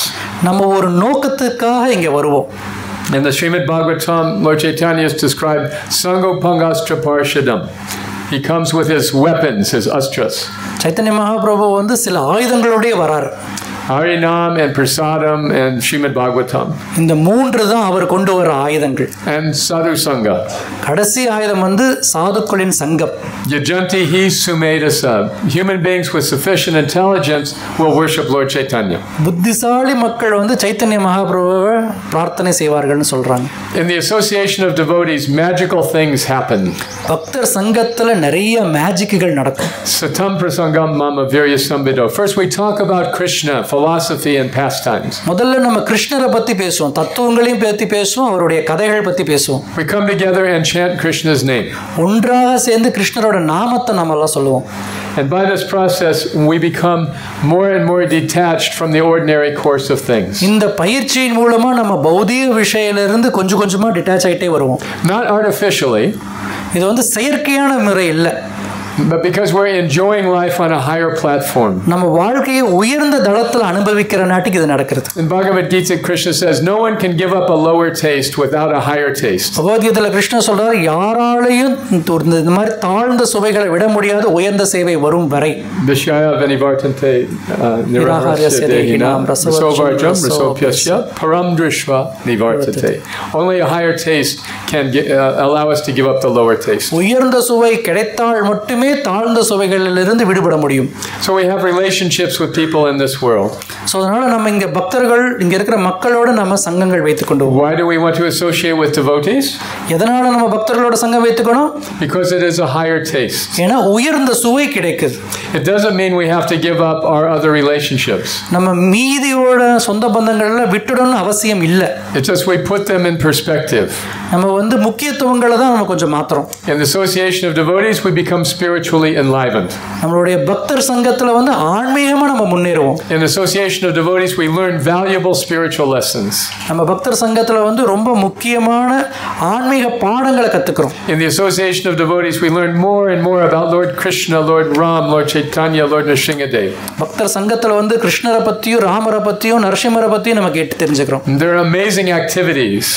நம்ம ஒரு நோக்கத்துக்காக இங்கே வருவோம். In the Srimad Bhagavatam, Lord Chaitanya is described Sangopangastra Parshadam. He comes with his weapons, his astras. Chaitanya Mahaprabhu வந்து சில ஆயுதங்களோடய வராரு. Harinam and Prasadam and Srimad Bhagavatam. இந்த மூன்று தான் அவர் கொண்டு வர ஆயுதங்கள். And Sadhu Sangha. கடைசி ஆயுதம் வந்து சாதுக்களின் சங்கம். Yajanti hi sumedasa. Human beings with sufficient intelligence will worship Lord Chaitanya. புத்திசாலி மக்கள் வந்து சைத்தன்ய மகாபிரபுவை பிரார்த்தனை செய்வார்கள்னு சொல்றாங்க. In the association of devotees, magical things happen. பக்தர் சங்கத்துல நிறைய மேஜிக்குகள் நடக்கும். Satam prasangam mama virya sambido. First we talk about Krishna, philosophy and pastimes. முதல்ல நம்ம கிருஷ்ணரை பத்தி பேசுவோம், தத்துவங்களையும் பத்தி பேசுவோம், அவருடைய கதைகள் பத்தி பேசுவோம். We come together and chant Krishna's name. ஒன்றாக சேர்ந்து கிருஷ்ணரோட நாமத்தை நாம எல்லாம் சொல்லுவோம். And by this process we become more and more detached from the ordinary course of things. இந்த பயிற்சியின் மூலமா நம்ம பௌதிக விஷயத்திலிருந்து கொஞ்சம் கொஞ்சமா டிட்டாச் ஆயிட்டே வருவோம். Not artificially. இது வந்து செயற்கையான முறை இல்லை. But because we're enjoying life on a higher platform. நம்ம வாழ்க்கையை உயர்ந்த தளத்தில் அனுபவிக்கிற நாட்டுக்கு இது நடக்கிறது. In Bhagavad Gita, Krishna says, no one can give up a lower taste without a higher taste. பகவத்கீதையில கிருஷ்ணா சொல்றாரு, யாராலையும் இந்த மாதிரி தாழ்ந்த சுவைகளை விட முடியாத உயர்ந்த சேவை வரும் வரை. Vishaya vanivartante niraharasya dehinam rasovarjam rasopyasya param drishva nivartate. Only a higher taste can allow us to give up the lower taste. உயர்ந்த சுவை கிடைத்தால் மட்டுமே தாழ்ந்த சுவைகளிலிருந்து விடுபட முடியும். So we have relationships with people in this world. So அதனால நம்ம இங்க பக்தர்கள், இங்க இருக்கிற மக்களோட நம்ம சங்கங்கள் வைத்துக்கொண்டு. Why do we want to associate with devotees? எதனால நம்ம பக்தர்களோட சங்கம் வைத்துக்கணும்? Because it is a higher taste. ஏன்னா உயர்ந்த சுவை கிடைக்குது. It doesn't mean we have to give up our other relationships. நம்ம மீதியோட சொந்த பந்தங்களை விட்டுடணும்னு அவசியம் இல்லை. It's just we put them in perspective. நம்ம வந்து முக்கியத்துவங்களை தான் நம்ம கொஞ்சம் மாத்துறோம். In the association of devotees we become spiritually enlivened. நம்மளுடைய பக்தர் சங்கத்துல வந்து ஆன்மீகமா நம்ம முன்னேறுவோம். In the association of devotees we learn valuable spiritual lessons. நம்ம பக்தர் சங்கத்துல வந்து ரொம்ப முக்கியமான ஆன்மீக பாடங்களை கத்துக்கிறோம். In the association of devotees we learn more and more about Lord Krishna, Lord Ram, Lord Chaitanya, Lord Nrsimhadev. பக்தர் சங்கத்துல வந்து கிருஷ்ணரை பத்தியும் ராமரை பத்தியும் நரசிம்மரை பத்தியும் நம்ம கேட்டு தெரிஞ்சுக்கிறோம். There are amazing activities.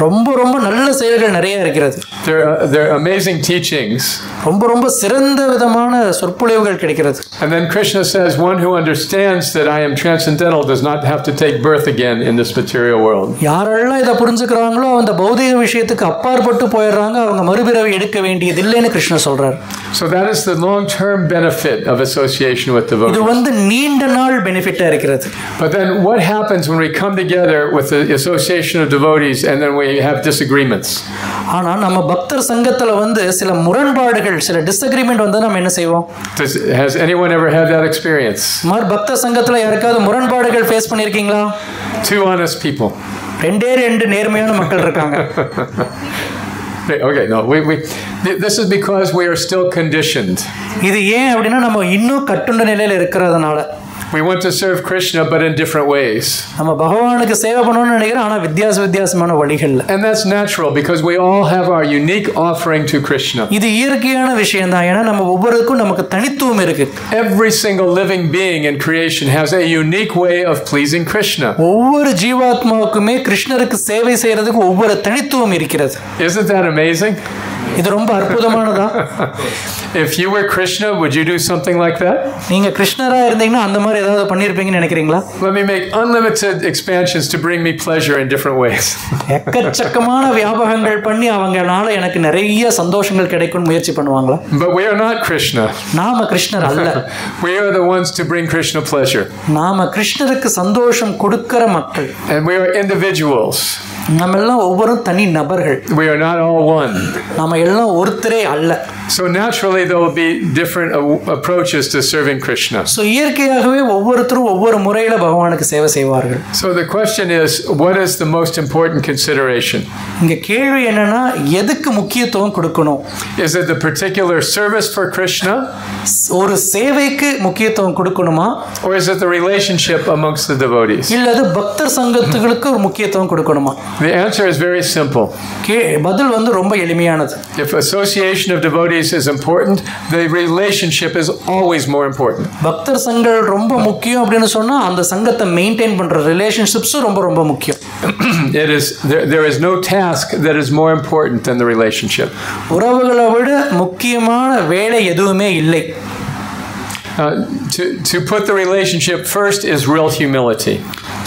ரொம்ப ரொம்ப நல்ல செயல்கள் நிறைய இருக்கிறது. There are amazing teachings. ரொம்ப சிறந்த விதமான சொற்பொழிவுகள் கிடைக்கிறது. And then Krishna says, one who understands that I am transcendental does not have to take birth again in this material world. யாரெல்லாம் இதை புரிஞ்சுக்கிறாங்களோ அந்த பௌதிக விஷயத்துக்கு அப்பாற்பட்டு போயிடுறாங்க, அவங்க மறுபிறவி எடுக்க வேண்டியது இல்லைன்னு கிருஷ்ணா சொல்றார். So that is the long-term benefit of association with devotees. இது வந்து நீண்ட நாள் பெனிஃபிட்டா இருக்கிறது. But then what happens when we come together with the association of devotees and then we have disagreements? ஆனா நம்ம பக்தர் சங்கத்துல வந்து சில முரண்பாடுகள், சில டிஸ்அக்ரிமெண்ட் வந்து நம்ம என்ன செய்வோம்? Has anyone ever had that experience? மாதிரி பக்தர் சங்கத்துல யாருக்காவது முரண்பாடுகள் ஃபேஸ் பண்ணிருக்கீங்களா? Two honest people. ரெண்டு நேர்மையான மக்கள் இருக்காங்க. Okay, no, this is because we are still conditioned. இது ஏன் அப்படின்னா நம்ம இன்னும் கட்டுண்ட நிலையில இருக்கிறதுனால. We want to serve Krishna but in different ways. நம்ம பகவானுக்கு சேவை பண்ணணும்னு நினைக்கிறோம், ஆனா வித்தியாசமான வழிகள்ல. And that's natural because we all have our unique offering to Krishna. இது இயற்கையான விஷயம் தான், ஏன்னா நம்ம ஒவ்வொருக்கும் நமக்கு தனித்துவம் இருக்கு. Every single living being in creation has a unique way of pleasing Krishna. ஒவ்வொரு ஜீவாத்மாவுக்குமே கிருஷ்ணருக்கு சேவை செய்யறதுக்கு ஒவ்வொரு தனித்துவம் இருக்கிறது. Isn't that amazing? இது ரொம்ப அற்புதமானதா? If you were Krishna, would you do something like that? நீங்க கிருஷ்ணரா இருந்தீங்கன்னா அந்த மாதிரி ஏதாவது பண்ணிருப்பீங்கன்னு நினைக்கிறீங்களா? Let me make unlimited expansions to bring me pleasure in different ways. எக்கச்சக்கமான வியாபகங்கள் பண்ணி அவங்கனால எனக்கு நிறைய சந்தோஷங்கள் கிடைக்கும்னு முயற்சி பண்ணுவாங்களா? But we are not Krishna. நாம கிருஷ்ணர் அல்ல. We are the ones to bring Krishna pleasure. நாம கிருஷ்ணருக்கு சந்தோஷம் கொடுக்கிற மக்கள். And we are individuals. நம்ம எல்லாம் ஒவ்வொரு தனி நபர்கள். We are not all one. நாம எல்லாம் ஒருத்தரே அல்ல. So naturally there will be different approaches to serving Krishna. So இயற்கையாகவே ஒவ்வொருத்தரும் ஒவ்வொரு முறையில பகவானுக்கு சேவை செய்வார்கள். So the question is, what is the most important consideration? இங்க கேள்வி என்னன்னா, எதுக்கு முக்கியத்துவம் கொடுக்கணும்? Is it the particular service for Krishna? ஒரு சேவைக்கு முக்கியத்துவம் கொடுக்கணுமா? Or is it the relationship amongst the devotees? இல்லது பக்தர் சங்கத்துகளுக்கு ஒரு முக்கியத்துவம் கொடுக்கணுமா? The answer is very simple. பதில் வந்து ரொம்ப எளிமையானது. If association of devotees is important, the relationship is always more important. பக்தர் சங்கங்கள் ரொம்ப முக்கியம் அப்படினு சொன்னா அந்த சங்கத்தை மெயின்टेन பண்ற ரிலேஷன்ஷிப்ஸ் ரொம்ப முக்கியம். It is there is no task that is more important than the relationship. உறவுகளை விட முக்கியமான வேலை எதுவுமே இல்லை. To put the relationship first is real humility.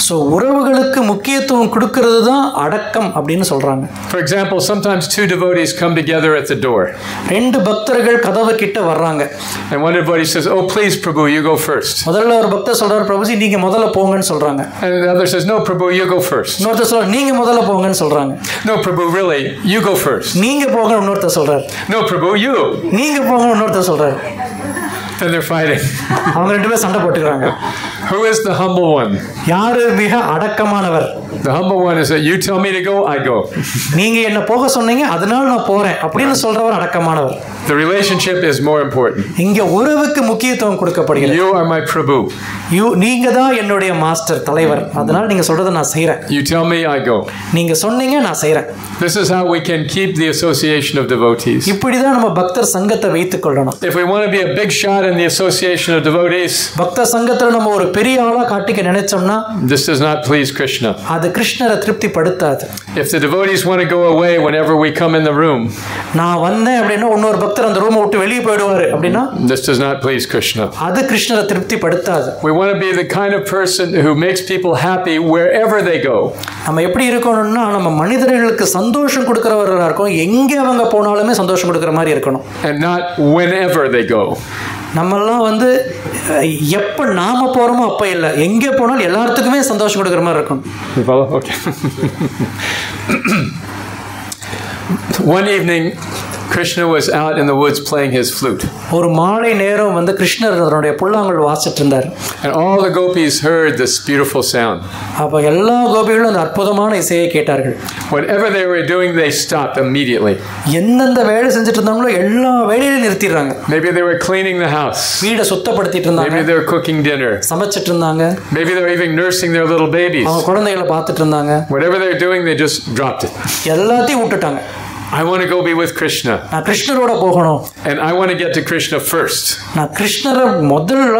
So உறவுகளுக்கு முக்கியத்துவம் கொடுக்கிறது தான் அடக்கம் அப்படினு சொல்றாங்க. For example, sometimes two devotees come together at the door. ரெண்டு பக்தர்கள் கதவு கிட்ட வர்றாங்க. And one devotee says, "Oh please Prabhu, you go first." முதல்ல ஒரு பக்தர் சொல்றாரு, பிரபுஜி நீங்க முதல்ல போங்கன்னு சொல்றாங்க. And the other says, "No Prabhu, you go first." இன்னொருத்தர் சொல்றாரு, நீங்க முதல்ல போங்கன்னு சொல்றாங்க. "No Prabhu, really, you go first." நீங்க போங்க இன்னொருத்தர் சொல்றாரு. "No Prabhu, you." நீங்க போங்க இன்னொருத்தர் சொல்றாரு. Then they're fighting. அவங்க ரெண்டு பேரும் சண்டை போட்டுக்கறாங்க. Who is the humble one? யாரு மிக அடக்கமானவர்? The humble one is that you tell me to go, I go. நீங்க என்ன போக சொன்னீங்க, அதனால நான் போறேன் அப்படினு சொல்றவர் அடக்கமானவர். The relationship is more important. இங்க உறவுக்கு முக்கியத்துவம் கொடுக்கப்படுகிறது. You are my Prabhu. நீங்க தான் என்னுடைய மாஸ்டர், தலைவர். அதனால நீங்க சொல்றத நான் செய்றேன். You tell me, I go. நீங்க சொன்னீங்க நான் செய்றேன். This is how we can keep the association of devotees. இப்படி தான் நம்ம பக்தர் சங்கத்தை வைத்துக் கொள்ளணும். If we want to be a big shot in the association of devotees, பக்தர் சங்கத்துல நம்ம ஒரு பெரிய ஆளா காட்டிக்க நினைச்சோம்னா this does not please Krishna. அது கிருஷ்ணரை திருப்திப்படுத்தாது. If the devotees want to go away whenever we come in the room, நான் வந்தேன் அப்படினா இன்னொரு பக்தர் அந்த ரூமை விட்டு வெளியே போய்டுவாரு அப்படினா this does not please Krishna. அது கிருஷ்ணரை திருப்திப்படுத்தாது. We want to be the kind of person who makes people happy wherever they go. நம்ம எப்படி இருக்கணும்னா நம்ம மனிதர்களுக்கு சந்தோஷம் கொடுக்கிறவரா இருக்கணும். எங்க அவங்க போனாலுமே சந்தோஷம் கொடுக்கிற மாதிரி இருக்கணும். And not whenever they go. நம்மெல்லாம் வந்து எப்ப நாம போறோமோ அப்ப இல்ல, எங்க போனாலும் எல்லாத்துக்குமே சந்தோஷம் கொடுக்கிற மாதிரி இருக்கணும். Okay. One evening Krishna was out in the woods playing his flute. ஒரு மாலை நேரம் வந்து கிருஷ்ணர் அவருடைய புல்லாங்குழல் வாசிச்சிட்டு இருந்தார். And all the gopis heard this beautiful sound. அப்ப எல்லா கோபிகளும் அந்த அற்புதமான இசையை கேட்டார்கள். Whatever they were doing, they stopped immediately. எந்தெந்த வேலை செஞ்சிட்டு இருந்தாங்களோ எல்லா வேலையையும் நிறுத்திடுறாங்க. Maybe they were cleaning the house. வீட்டை சுத்தப்படுத்திட்டு இருந்தாங்க. Maybe they were cooking dinner. சமைச்சிட்டு இருந்தாங்க. Maybe they were even nursing their little babies. அவங்க குழந்தைகளை பார்த்துட்டு இருந்தாங்க. Whatever they were doing, they just dropped it. எல்லாத்தையும் விட்டுட்டாங்க. I want to go be with Krishna. நான் கிருஷ்ணரோட போகணும். And I want to get to Krishna first. நான் கிருஷ்ணரை முதல்ல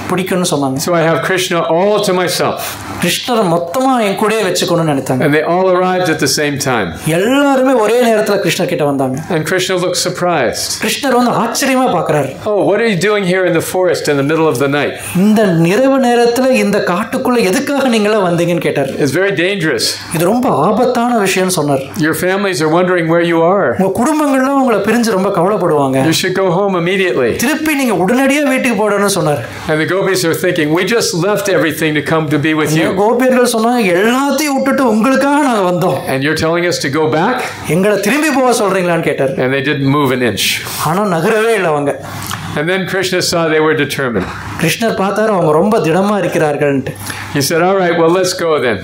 பிடிக்கணும்னு சொன்னாங்க. So I have Krishna all to myself. கிருஷ்ணரை மொத்தமா என் கூடயே வெச்சுக்கணும்னு நினைத்தாங்க. And they all arrived at the same time. எல்லாரும் ஒரே நேரத்துல கிருஷ்ணர் கிட்ட வந்தாங்க. And Krishna looked surprised. கிருஷ்ணர் வந்து ஆச்சரியமா பார்க்கறாரு. Oh, what are you doing here in the forest in the middle of the night? இந்த இரவு நேரத்துல இந்த காட்டுக்குள்ள எதுக்காக நீங்களா வந்தீங்கன்னு கேட்டார். It's very dangerous. இது ரொம்ப ஆபத்தான விஷயம்னு சொன்னார். Your families are wondering where you are. உங்க குடும்பங்கள்லாம் உங்களை பிரிஞ்சு ரொம்ப கவலைப்படுவாங்க. You should go home immediately. திருப்பி நீங்க உடனடியா வீட்டுக்கு போடணும்னு சொன்னார். And the gopis are thinking, we just left everything to come to be with you. கோபியர்கள் சொன்னாங்க, எல்லாத்தையும் விட்டுட்டு உங்களுக்காக நாங்க வந்தோம். And you're telling us to go back? எங்களை திரும்பி போக சொல்றீங்களான்னு கேட்டார். And they didn't move an inch. ஆனா நகரவே இல்லை அவங்க. And then Krishna saw they were determined. கிருஷ்ணர் பார்த்தாரு அவங்க ரொம்ப திடமா இருக்கிறார்கள்னு. He said, all right, well, let's go then.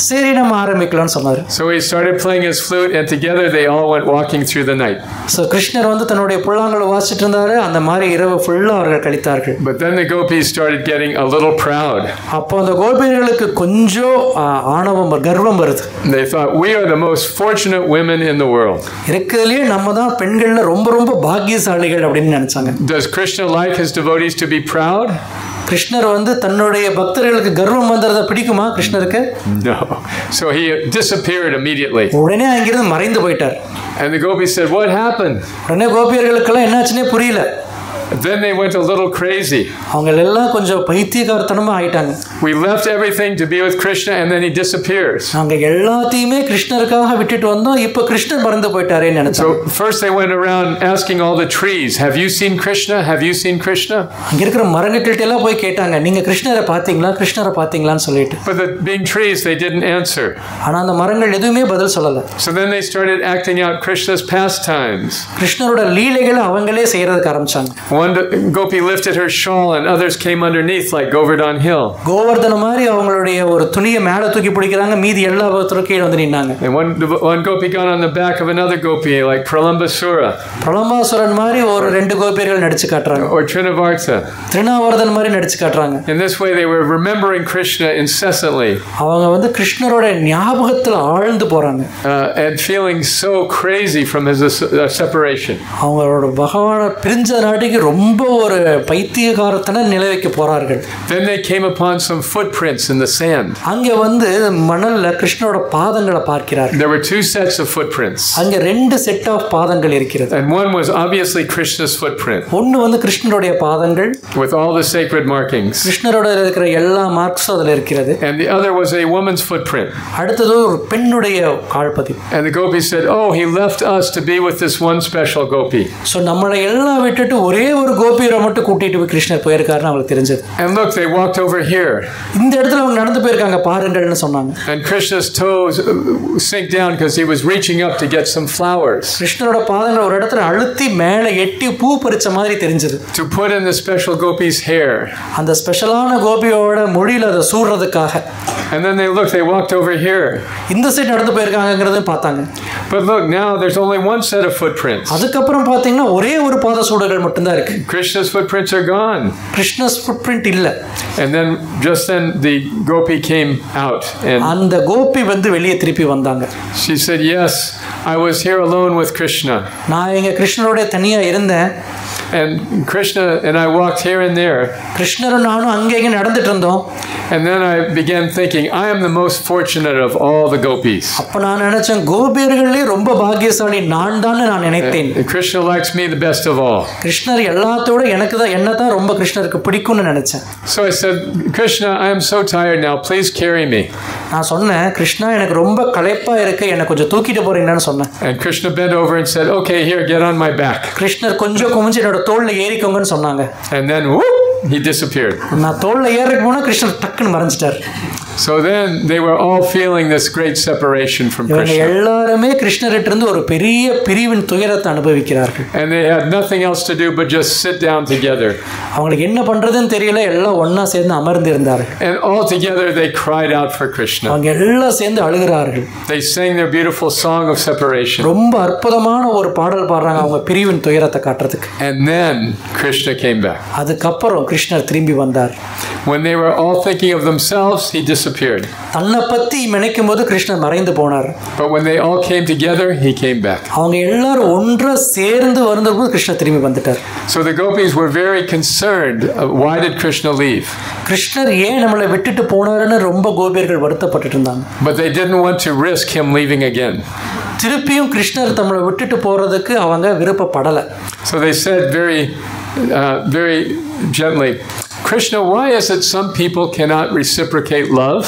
சரி நம்ம ஆரம்பிக்கலாம்னு சொன்னார். So he started playing his flute and together they all went walking through the night. So கிருஷ்ணர் வந்து தன்னுடைய புல்லாங்குழல் வாசிச்சிட்டு இருந்தாரு. அந்த மாதிரி இரவு ஃபுல்லா அவர்கள் கழித்தார்கள். But then the gopis started getting a little proud. அப்போ அந்த கோபியர்களுக்கு கொஞ்சம் ஆணவம், கர்வம் வருது. They thought, we are the most fortunate women in the world. இருக்கிறதுலயே நம்ம தான் பெண்கள்ல ரொம்ப பாக்கியசாலிகள் அப்படின்னு நினைச்சாங்க. Does Krishna like his devotees to be proud? கிருஷ்ணர் வந்து தன்னுடைய பக்தர்களுக்கு கர்வம் வந்தறத பிடிக்குமா கிருஷ்ணருக்கு? No. So he disappeared immediately. உடனே அங்கிருந்து மறைந்து போயிட்டார். And the gopis said, what happened? உடனே கோபியர்களுக்கெல்லாம் என்னாச்சுன்னே புரியல. Then they went a little crazy. அவங்க எல்லாம் கொஞ்சம் பைத்தியக்காரத்தனமா ஆயிட்டாங்க. We left everything to be with Krishna and then he disappears. நாங்க எல்லாத்தையுமே கிருஷ்ணருக்காக விட்டுட்டு வந்தோம், இப்போ கிருஷ்ணர் மறந்து போயிட்டாரேன்னு நினைச்சாங்க. So first they went around asking all the trees, have you seen Krishna? Have you seen Krishna? அங்க இருக்கிற மரங்கள்கிட்ட எல்லாம் போய் கேட்டாங்க, நீங்க கிருஷ்ணரை பாத்தீங்களா, கிருஷ்ணரை பாத்தீங்களான்னு சொல்லிட்டு. But the being trees, they didn't answer. ஆனா அந்த மரங்கள் எதுவுமே பதில் சொல்லல. So then they started acting out Krishna's pastimes. கிருஷ்ணரோட லீலைகளை அவங்களே செய்யறதுக்கு ஆரம்பிச்சாங்க. One gopi lifted her shawl and others came underneath like Govardhan Hill. Govardhana மாதிரி அவங்களுடைய ஒரு துணியை மேல தூக்கி பிடிக்கிறாங்க, மீதி எல்லா பக்தரும் கீழே வந்து நின்னாங்க. And one gopi got on the back of another gopi like Pralambasura. Pralambasuran மாதிரி ஒரு ரெண்டு கோபியர்கள் நடிச்சு காட்டுறாங்க. Or Trinavarta. திருநாவர்தன் மாதிரி நடிச்சு காட்டுறாங்க. In this way they were remembering Krishna incessantly. அவங்க வந்து கிருஷ்ணரோட ஞாபகத்துல ஆழ்ந்து போறாங்க. And feeling so crazy from his separation. அவங்களோட பகவானை பிரிஞ்ச நாட்டுக்கு ரொம்ப ஒரு பைத்தியகாரத்தன நிலைக்கு போறார்கள். Then they came upon some footprints in the sand. அங்க வந்து மணல்ல கிருஷ்ணரோட பாதங்களை பார்க்கிறார்கள். There were two sets of footprints. அங்க ரெண்டு செட் ஆஃப் பாதங்கள் இருக்கிறது. And one was obviously Krishna's footprint. ஒன்னு வந்து கிருஷ்ணருடைய பாதங்கள் with all the sacred markings. கிருஷ்ணரோட இருக்கிற எல்லா மார்க்ஸும் அதுல இருக்கிறது. And the other was a woman's footprint. அடுத்தது ஒரு பெண்ணுடைய கால்பதி. And the gopi said, "Oh, he left us to be with this one special gopi." So நம்மளை எல்லாம் விட்டுட்டு ஒரே ஒரு கோபியரை மட்டும் கூட்டிட்டு போய் கிருஷ்ணர் போயிருக்காருன்னு அவங்களுக்கு தெரிஞ்சது. And look, they walked over here. இந்த இடத்துல அவங்க நடந்து போயிருக்காங்க பாருங்கள்னு சொன்னாங்க. And Krishna's toes sink down because he was reaching up to get some flowers. கிருஷ்ணரோட பாதங்கள் ஒரு இடத்துல அழுத்தி மேலே எட்டி பூ பறிச்ச மாதிரி தெரிஞ்சது. To put in the special gopi's hair. அந்த ஸ்பெஷலான கோபியோட மொழியில அதை சூறதுக்காக. And then they walked over here. இந்த சைடு நடந்து போயிருக்காங்கங்கறத பார்த்தாங்க. But look, now there's only one set of footprints. அதுக்கப்புறம் பாத்தீங்கன்னா ஒரே ஒரு பாத சூடுகள் மட்டும் தான் இருக்கு. Krishna's footprints are gone. Krishna's footprint இல்ல. And then just then the gopi came out and அந்த கோபி வந்து வெளியே திருப்பி வந்தாங்க. She said, "Yes, I was here alone with Krishna." நான் இங்க கிருஷ்ணரோட தனியா இருந்தேன். And Krishna and I walked here and there. கிருஷ்ணரும் நானும் அங்கே இங்கே நடந்துட்டு இருந்தோம். And then I began thinking, I am the most fortunate of all the gopis. அப்ப நான் நினைச்சேன் கோபியர்களே ரொம்ப பாக்கியசாலி நான் தான் நான் நினைத்தேன். Krishna likes me the best of all. கிருஷ்ணர் எல்லாத்தோட எனக்கு தான் என்ன தான் ரொம்ப கிருஷ்ணருக்கு பிடிக்கும்னு நினைச்சேன். So I said, Krishna, I am so tired now. Please carry me. நான் சொன்னேன், கிருஷ்ணா எனக்கு ரொம்ப களைப்பா இருக்கு, என்ன கொஞ்சம் தூக்கிட்டு போறீங்கன்னு சொன்னேன். And Krishna bent over and said, "Okay, here, get on my back." கிருஷ்ணர் கொஞ்சம் குமிஞ்சு என்னோட தோள்ல ஏறிக்கோங்கன்னு சொன்னாங்க. And then whoop, he disappeared. நான் தோள்ல ஏறக்கு போனா கிருஷ்ணர் டக்குன்னு மறைஞ்சிட்டார். So then they were all feeling this great separation from Krishna. எல்லாரும் கிருஷ்ணரிட்ட இருந்து ஒரு பெரிய பிரிவின் துயரத்தை அனுபவிக்கிறார்கள். And they had nothing else to do but just sit down together. அவங்களுக்கு என்ன பண்றதுன்னு தெரியல, எல்லாம் ஒண்ணா சேர்ந்து அமர்ந்து இருந்தார்கள். And all together they cried out for Krishna. அவங்க எல்லாம் சேர்ந்து அழுகிறார்கள். They sang their beautiful song of separation. ரொம்ப அற்புதமான ஒரு பாடல் பாடுறாங்க அவங்க பிரிவின் துயரத்தை காட்டுறதுக்கு. And then Krishna came back. அதுக்கப்புறம் கிருஷ்ணர் திரும்பி வந்தார். When they were all thinking of themselves, he disappeared. தன்னை பத்தி நினைக்கும் போது கிருஷ்ணர் மறைந்து போனார். But when they all came together, he came back. அவங்க எல்லாரும் ஒன்றா சேர்ந்து வந்தபோது கிருஷ்ணர் திரும்பி வந்துட்டார். So the gopis were very concerned. Why did Krishna leave? கிருஷ்ணர் ஏன் நம்மளை விட்டுட்டு போனாருன்னு ரொம்ப கோபியர்கள் வருத்தப்பட்டு இருந்தாங்க. But they didn't want to risk him leaving again. திருப்பியும் கிருஷ்ணர் நம்மளை விட்டுட்டு போறதுக்கு அவங்க விருப்பப்படல. So they said very gently, Krishna, why is it some people cannot reciprocate love?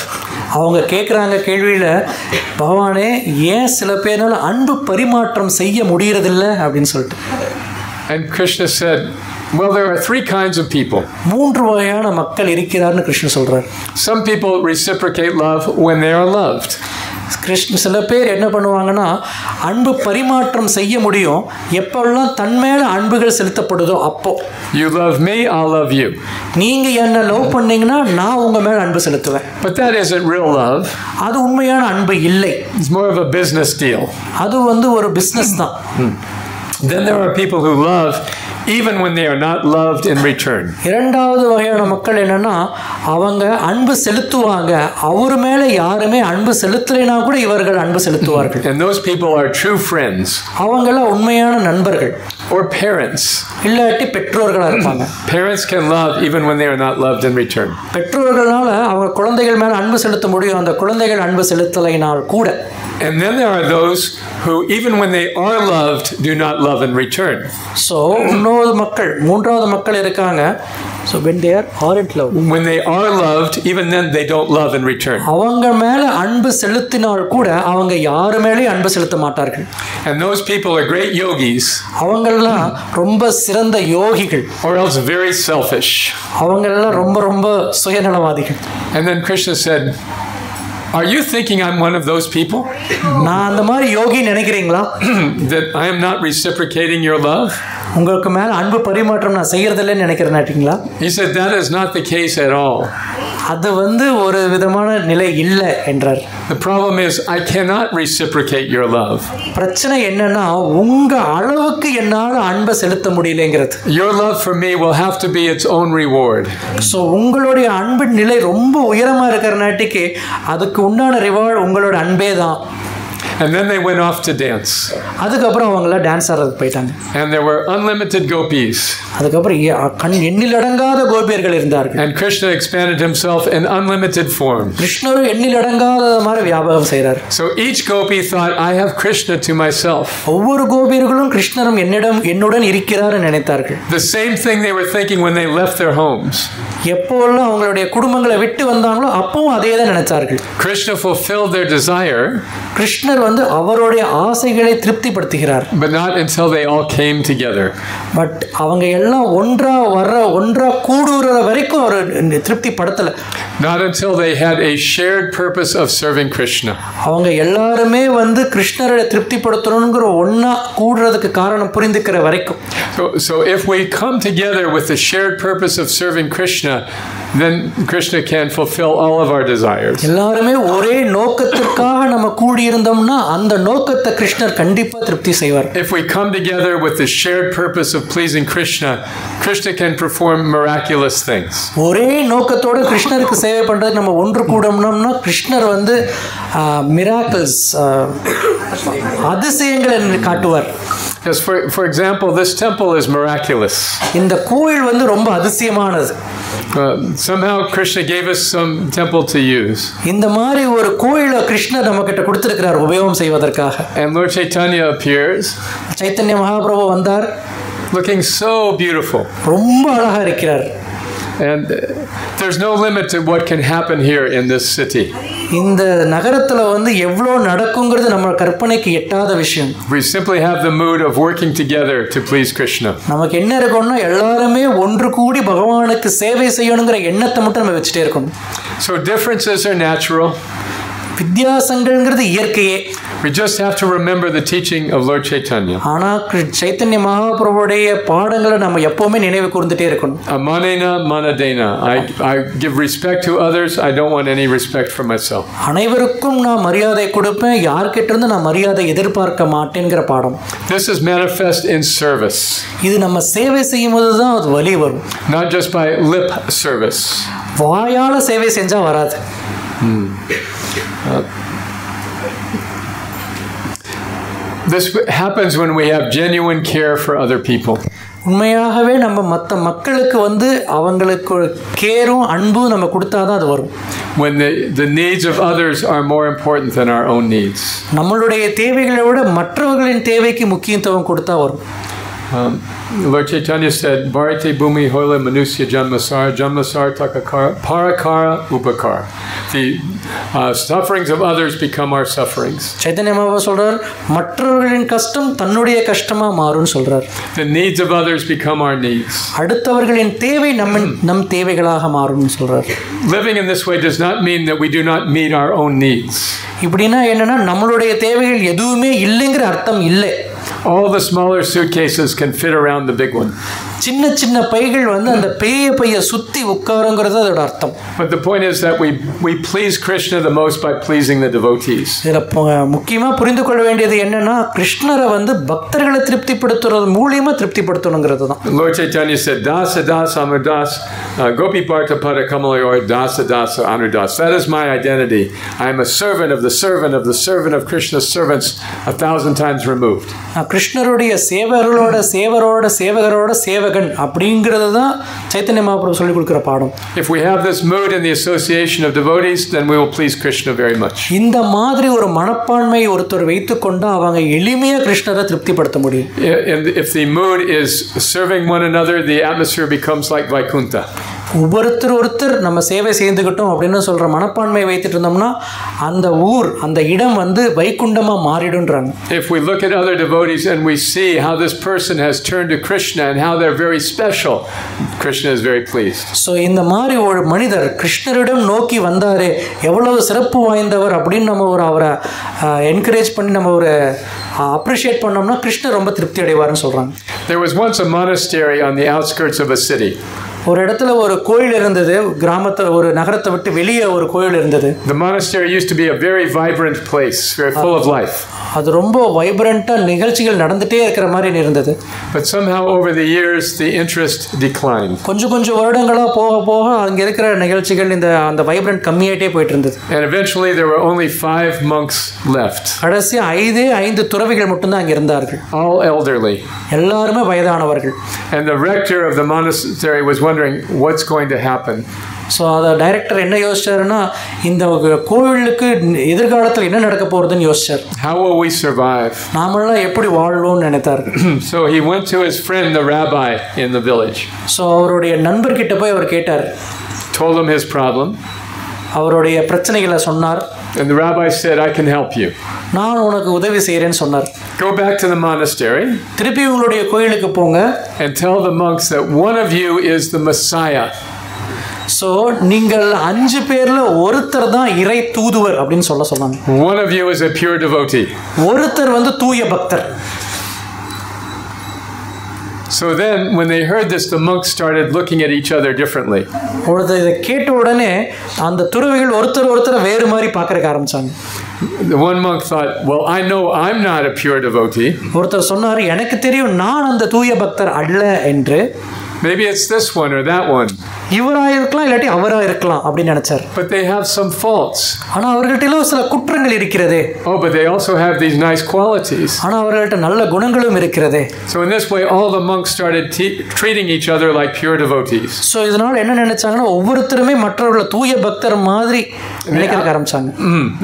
அவங்க கேட்குறாங்க கேள்வியில், பகவானே ஏன் சில பேரால் அன்பு பரிமாற்றம் செய்ய முடியறதில்லை அப்படின்னு சொல்லிட்டு. And Krishna said, well, there are three kinds of people. மூன்று வகையான மக்கள் இருக்கிறார்னு கிருஷ்ணர் சொல்றார். Some people reciprocate love when they are loved. சில பேர் என்ன பண்ணுவாங்கன்னா அன்பு பரிமாற்றம் செய்ய முடியும் எப்பெல்லாம் தன் மேல அன்புகள் செலுத்தப்படுதோ அப்போ. You love me, I'll love you. நீங்க என்ன லவ் பண்ணீங்கன்னா நான் உங்க மேல அன்பு செலுத்துவேன். But that isn't real love. அது உண்மையான அன்பு இல்லை. It's more of a business deal. அது வந்து ஒரு பிசினஸ் தான். Then there are people who love even when they are not loved in return. இரண்டாவது வகையான மக்கள் என்னன்னா அவங்க அன்பு செலுத்துவாங்க, அவர் மேல யாருமே அன்பு செலுத்தலைனா கூட இவர்கள் அன்பு செலுத்துவார்கள். And those people are true friends. அவங்கள உண்மையான நண்பர்கள். Or parents. இல்லாட்டி பெற்றோர்களாக இருப்பாங்க. Parents can love even when they are not loved in return. பெற்றோர்களால் அவங்க குழந்தைகள் மேலே அன்பு செலுத்த முடியும், அந்த குழந்தைகள் அன்பு செலுத்தலைனால் கூட. And then there are those who, even when they are loved, do not love in return. So மூன்றாவது மக்கள் இருக்காங்க. So when they aren't loved, when they are loved, even then they don't love in return. அவங்க மேல அன்பு செலுத்தினால் கூட அவங்க யாரு மேலேயும் அன்பு செலுத்த மாட்டார்கள். And those people are great yogis. அவங்கெல்லாம் ரொம்ப சிறந்த யோகிகள். Or else very selfish. அவங்கெல்லாம் ரொம்ப சுயநலவாதிகள். And then Krishna said, are you thinking I'm one of those people? நான் அந்த மாதிரி யோகி நினைக்கிறீங்களா? That I am not reciprocating your love? உங்களுக்கு மேல அன்பு பரிமாற்றம் நான் செய்யறதில்லைன்னு நினைக்கிறேன்னாட்டீங்களா? He said that is not the case at all. அது ஒரு விதமான நிலை இல்லை என்றார். The problem is I cannot reciprocate your love. பிரச்சனை என்னன்னா உங்க அளவுக்கு என்னால அன்பை செலுத்த முடியலங்கிறது. Your love for me will have to be its own reward. So உங்களுடைய அன்பின் நிலை ரொம்ப உயரமா இருக்கிறனாட்டிக்கு அதுக்கு உண்டான ரிவார்டு உங்களோட அன்பே தான். And then they went off to dance. அதுக்கப்புறம் அவங்கள டான்ஸ் ஆடுறதுக்கு போயிட்டாங்க. And there were unlimited gopis. அதுக்கப்புறம் எண்ணிலடங்காத கோபியர்கள் இருந்தார்கள். And Krishna expanded himself in unlimited form. கிருஷ்ணரும் எண்ணிலடங்காத மாதிரி வியாபாரம் செய்றார். So each gopi thought, I have Krishna to myself. ஒவ்வொரு கோபியர்களும் கிருஷ்ணரும் என்னுடன் இருக்கிறார் நினைத்தார்கள். The same thing they were thinking when they left their homes. எப்போல்லாம் அவங்களுடைய குடும்பங்களை விட்டு வந்தாங்களோ அப்பவும் அதே தான் நினைச்சார்கள். Krishna fulfilled their desire. கிருஷ்ணர் அவருடைய ஆசைகளை திருப்திப்படுத்துகிறார். But not until they all came together. But அவங்க எல்லாம் ஒன்றா கூடுற வரைக்கும் அவர் திருப்திப்படுத்தல. Not until they had a shared purpose of serving Krishna. அவங்க எல்லாருமே கிருஷ்ணரை திருப்திப்படுத்தணும்ங்கற ஒண்ணா கூடுறதுக்கு காரணம் புரிந்துக்கிற வரைக்கும். So if we come together with the shared purpose of serving Krishna, then Krishna can fulfill all of our desires. எல்லாருமே ஒரே நோக்கத்துக்காக நம்ம கூடி இருந்தோம்னா அந்த நோக்கத்தை கிருஷ்ணர் கண்டிப்பா திருப்தி செய்வார். If we come together with the shared purpose of pleasing Krishna, Krishna can perform miraculous things. ஒரே நோக்கத்தோட கிருஷ்ணருக்கு சேவை பண்றதுக்கு நம்ம ஒன்று கூடணும்னா கிருஷ்ணர் மிராக்கிள்ஸ் அதிசயங்களை காட்டுவார். Yes, for example, this temple is miraculous. இந்த கோயில் ரொம்ப அதிசயமானது. Somehow Krishna gave us some temple to use. இந்த மாதிரி ஒரு கோயிலை கிருஷ்ணர் நமக்கிட்ட கொடுத்திருக்கிறார் உபயோகம் செய்வதற்காக. And Lord Chaitanya appears. Chaitanya Mahaprabhu வந்தார். Looking so beautiful. ரொம்ப அழகா இருக்கிறார். And there's no limit to what can happen here in this city. இந்த நகரத்துல எவ்வளோ நடக்குங்கிறது நம்ம கற்பனைக்கு எட்டாத விஷயம். We simply have the mood of working together to please Krishna. நமக்கு என்ன இருக்கும்னா எல்லாருமே ஒன்று கூடி பகவானுக்கு சேவை செய்யணுங்கிற எண்ணத்தை மட்டும் நம்ம வச்சுட்டே இருக்கணும். So differences are natural. வித்தியாசங்கள்ங்கிறது இயற்கையே. We just have to remember the teaching of Lord Chaitanya. ஆனா சைத்தன்ய மகாபிரபுடைய பாடங்களை நம்ம எப்பவுமே நினைவு கூர்ந்துட்டே இருக்கணும். Amanena manadena. I give respect to others. I don't want any respect for myself. அனைவருக்கும் நான் மரியாதை கொடுப்பேன், யார்கிட்ட இருந்து நான் மரியாதை எதிர்பார்க்க மாட்டேங்கிற பாடம். This is manifest in service. இது நம்ம சேவை செய்யும்போது தான் அது வலி வரும். Not just by lip service. வாயால சேவை செஞ்சா வராது. This happens when we have genuine care for other people. உண்மையாகவே நம்ம மற்ற மக்களுக்கு அவங்களுக்கு கேரும் அன்பும் நம்ம கொடுத்தாதான் அது வரும். When the needs of others are more important than our own needs. நம்மளுடைய தேவைகளை விட மற்றவர்களின் தேவைக்கு முக்கியத்துவம் கொடுத்தா வரும். Lord Chaitanya said, Bharati Bhumi Hoile Manusya Janmasar Takakara Parakara Upakara. The sufferings of others become our sufferings. Chaitanya Mahaprabhu சொல்றார் மற்றவர்களின் கஷ்டம் தன்னுடைய கஷ்டமா மாறும்னு சொல்றார். The needs of others become our needs. அடுத்தவர்களின் தேவை நம் தேவைகளாக மாறும்னு சொல்றார். Living in this way does not mean that we do not meet our own needs. இப்படினா என்னன்னா நம்மளுடைய தேவைகள் எதுவுமே இல்லைங்கிற அர்த்தம் இல்லை. All the smaller suitcases can fit around the big one. சின்ன சின்ன பைகள் வந்து அந்த பெரிய பையை சுற்றி உட்காருங்கிறது அதோட அர்த்தம். But the point is that we please Krishna the most by pleasing the devotees. இதில் முக்கியமாக புரிந்து கொள்ள வேண்டியது என்னன்னா கிருஷ்ணரை வந்து பக்தர்களை திருப்திப்படுத்துறது மூலியமா திருப்திப்படுத்தணுங்கிறது தான். Lord Chaitanya said, Dasa Dasa Anudas, Gopi Bharta Pada Kamalayoy, Dasa Dasa Anudas. That is my identity. I am a servant of the servant of the servant of Krishna's servants 1,000 times removed. கிருஷ்ணருடைய சேவகரோட சேவரோட சேவகரோட சேவகன் அப்படிங்கிறது தான் சைத்தன்ய மகாபிரபு சொல்லிக் கொடுக்குற பாடம். If we have this mood in the association of devotees, then we will please Krishna very much. இந்த மாதிரி ஒரு மனப்பான்மை ஒருத்தர் வைத்துக்கொண்டா அவங்க எளிமையா கிருஷ்ணரை திருப்திப்படுத்த முடியும். And if the mood is serving one another, the atmosphere becomes like Vaikuntha. ஒருத்தர் நம்ம சேவை செய்துக்கிட்டோம் அப்படின்னு சொல்ற மனப்பான்மை வைத்துட்டு இருந்தோம்னா அந்த ஊர் அந்த இடம் வந்து வைகுண்டமா மாறிடுன்றாங்க. If we look at other devotees and we see how this person has turned to Krishna and how they're very special, Krishna is very pleased. So இந்த மாதிரி ஒரு மனிதர் கிருஷ்ணரிடம் நோக்கி வந்தாரே எவ்வளவு சிறப்பு வாய்ந்தவர் அப்படின்னு நம்ம ஒரு அவரை என்கரேஜ் பண்ணி நம்ம ஒரு அப்ரிஷியேட் பண்ணோம்னா கிருஷ்ணர் ரொம்ப திருப்தி அடைவார்னு சொல்றாங்க. There was once a monastery on the outskirts of a city. ஒரு இடத்துல ஒரு கோயில் இருந்தது, கிராமத்தை ஒரு நகரத்தை விட்டு வெளியே ஒரு கோயில் இருந்தது. The monastery used to be a very vibrant place, very full of life. அது ரொம்ப வைப்ரண்டா நிகழ்ச்சிகள் நடந்துட்டே இருக்கிற மாதிரி இருந்தது. But somehow over the years the interest declined. கொஞ்சம் வருடங்களா போக அங்க இருக்கிற நிகழ்ச்சிகள் அந்த வைப்ரண்ட் கம்மியாயிட்டே போயிட்டு இருந்தது. And eventually there were only 5 monks left. கடைசி 5 துறவிகள் மட்டும்தான் அங்க இருந்தார்கள். All elderly. எல்லாருமே வயதானவர்கள். And the rector of the monastery was wondering what's going to happen. So அதை டைரக்டர் என்ன யோசிச்சாருன்னா இந்த கோவிலுக்கு எதிர்காலத்தில் என்ன நடக்க போறதுன்னு யோசிச்சார். How will we survive? நாமெல்லாம் எப்படி வாழணும்னு நினைத்தார். So he went to his friend the rabbi in the village. So அவருடைய நண்பர்கிட்ட போய் அவர் கேட்டார். Told him his problem. அவருடைய பிரச்சனைகளை சொன்னார். And the rabbi said, I can help you. நான் உனக்கு உதவி செய்கிறேன்னு சொன்னார். Go back to the monastery. திருப்பி உங்களுடைய கோயிலுக்கு போங்க. And tell the monks that one of you is the Messiah. So நீங்கள் 5 பேர்ல ஒருத்தர் தான் இறை தூதுவர் அப்படின்னு சொன்னாங்க. One of you is a pure devotee. ஒருத்தர் வந்து தூய பக்தர். So then when they heard this, the monks started looking at each other differently. ஒருத்தர் இதை கேட்ட உடனே அந்த துறவிகள் ஒருத்தர் வேறு மாதிரி பார்க்கறக்க ஆரம்பிச்சாங்க. The one monk thought, well, I know I'm not a pure devotee. ஒருத்தர் சொன்னார், எனக்கு தெரியும் நான் அந்த தூய பக்தர் அல்ல என்று. Maybe it's this one or that one. இவரா இருக்கலாம் இல்லாட்டி அவரா இருக்கலாம் அப்படின்னு நினைச்சார். But they have some faults. ஆனா அவர்கிட்ட சில குற்றங்கள் இருக்கிறதே. Oh, but they also have these nice qualities. ஆனா அவர்கிட்ட நல்ல குணங்களும் இருக்கிறதே. So in this way all the monks started treating each other like pure devotees. So இதனால என்ன நினைச்சாங்கன்னா ஒவ்வொருத்தருமே மற்றவர்களை தூய பக்தர் மாதிரி நினைக்க ஆரம்பிச்சாங்க.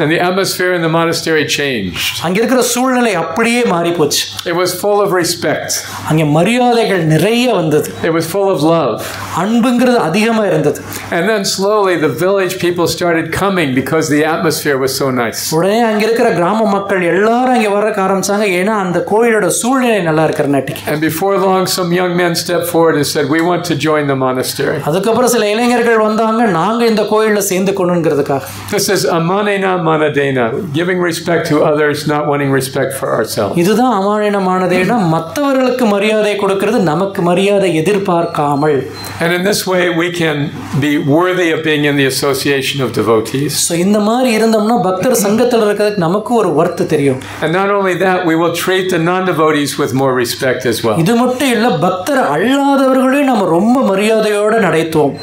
And the atmosphere in the monastery changed. அங்க இருக்கிற சூழ்நிலை அப்படியே மாறி போச்சு. It was full of respect. அங்க மரியாதைகள் நிறைய வந்தது. It was full of love. அன்புங்கிறது அதிகமா இருந்தது. And then slowly the village people started coming because the atmosphere was so nice. உடனே அங்க இருக்கிற கிராம மக்கள் எல்லாரும் அங்க வர ஆரம்பிச்சாங்க ஏன்னா அந்த கோயிலோட சூழ்நிலை நல்லா இருக்கறனாட்டி. And before long some young men stepped forward and said, we want to join the monastery. அதுக்கப்புறம் சில இளைஞர்கள் வந்தாங்க நாங்க இந்த கோயில்ல சேர்ந்து கொள்ளணும்ங்கிறதுக்காக. This is amanena manadena, giving respect to others, not wanting respect for ourselves. இதுதான் அமானேன மானதேனா, மற்றவர்களுக்கு மரியாதை கொடுக்கிறது நமக்கு மரியாதை எதிர்பார்க்காமல். And in this way we can be worthy of being in the association of devotees. So இந்த மாதிரி இருந்தோம்னா பக்தர் சங்கத்துல இருக்கிறதுக்கு நமக்கு ஒரு வர்த்து தெரியும். And not only that, we will treat the non-devotees with more respect as well. இது மட்டும் இல்ல பக்தர் அல்லாதவர்களையும் நம்ம ரொம்ப மரியாதையோட நடத்துவோம்.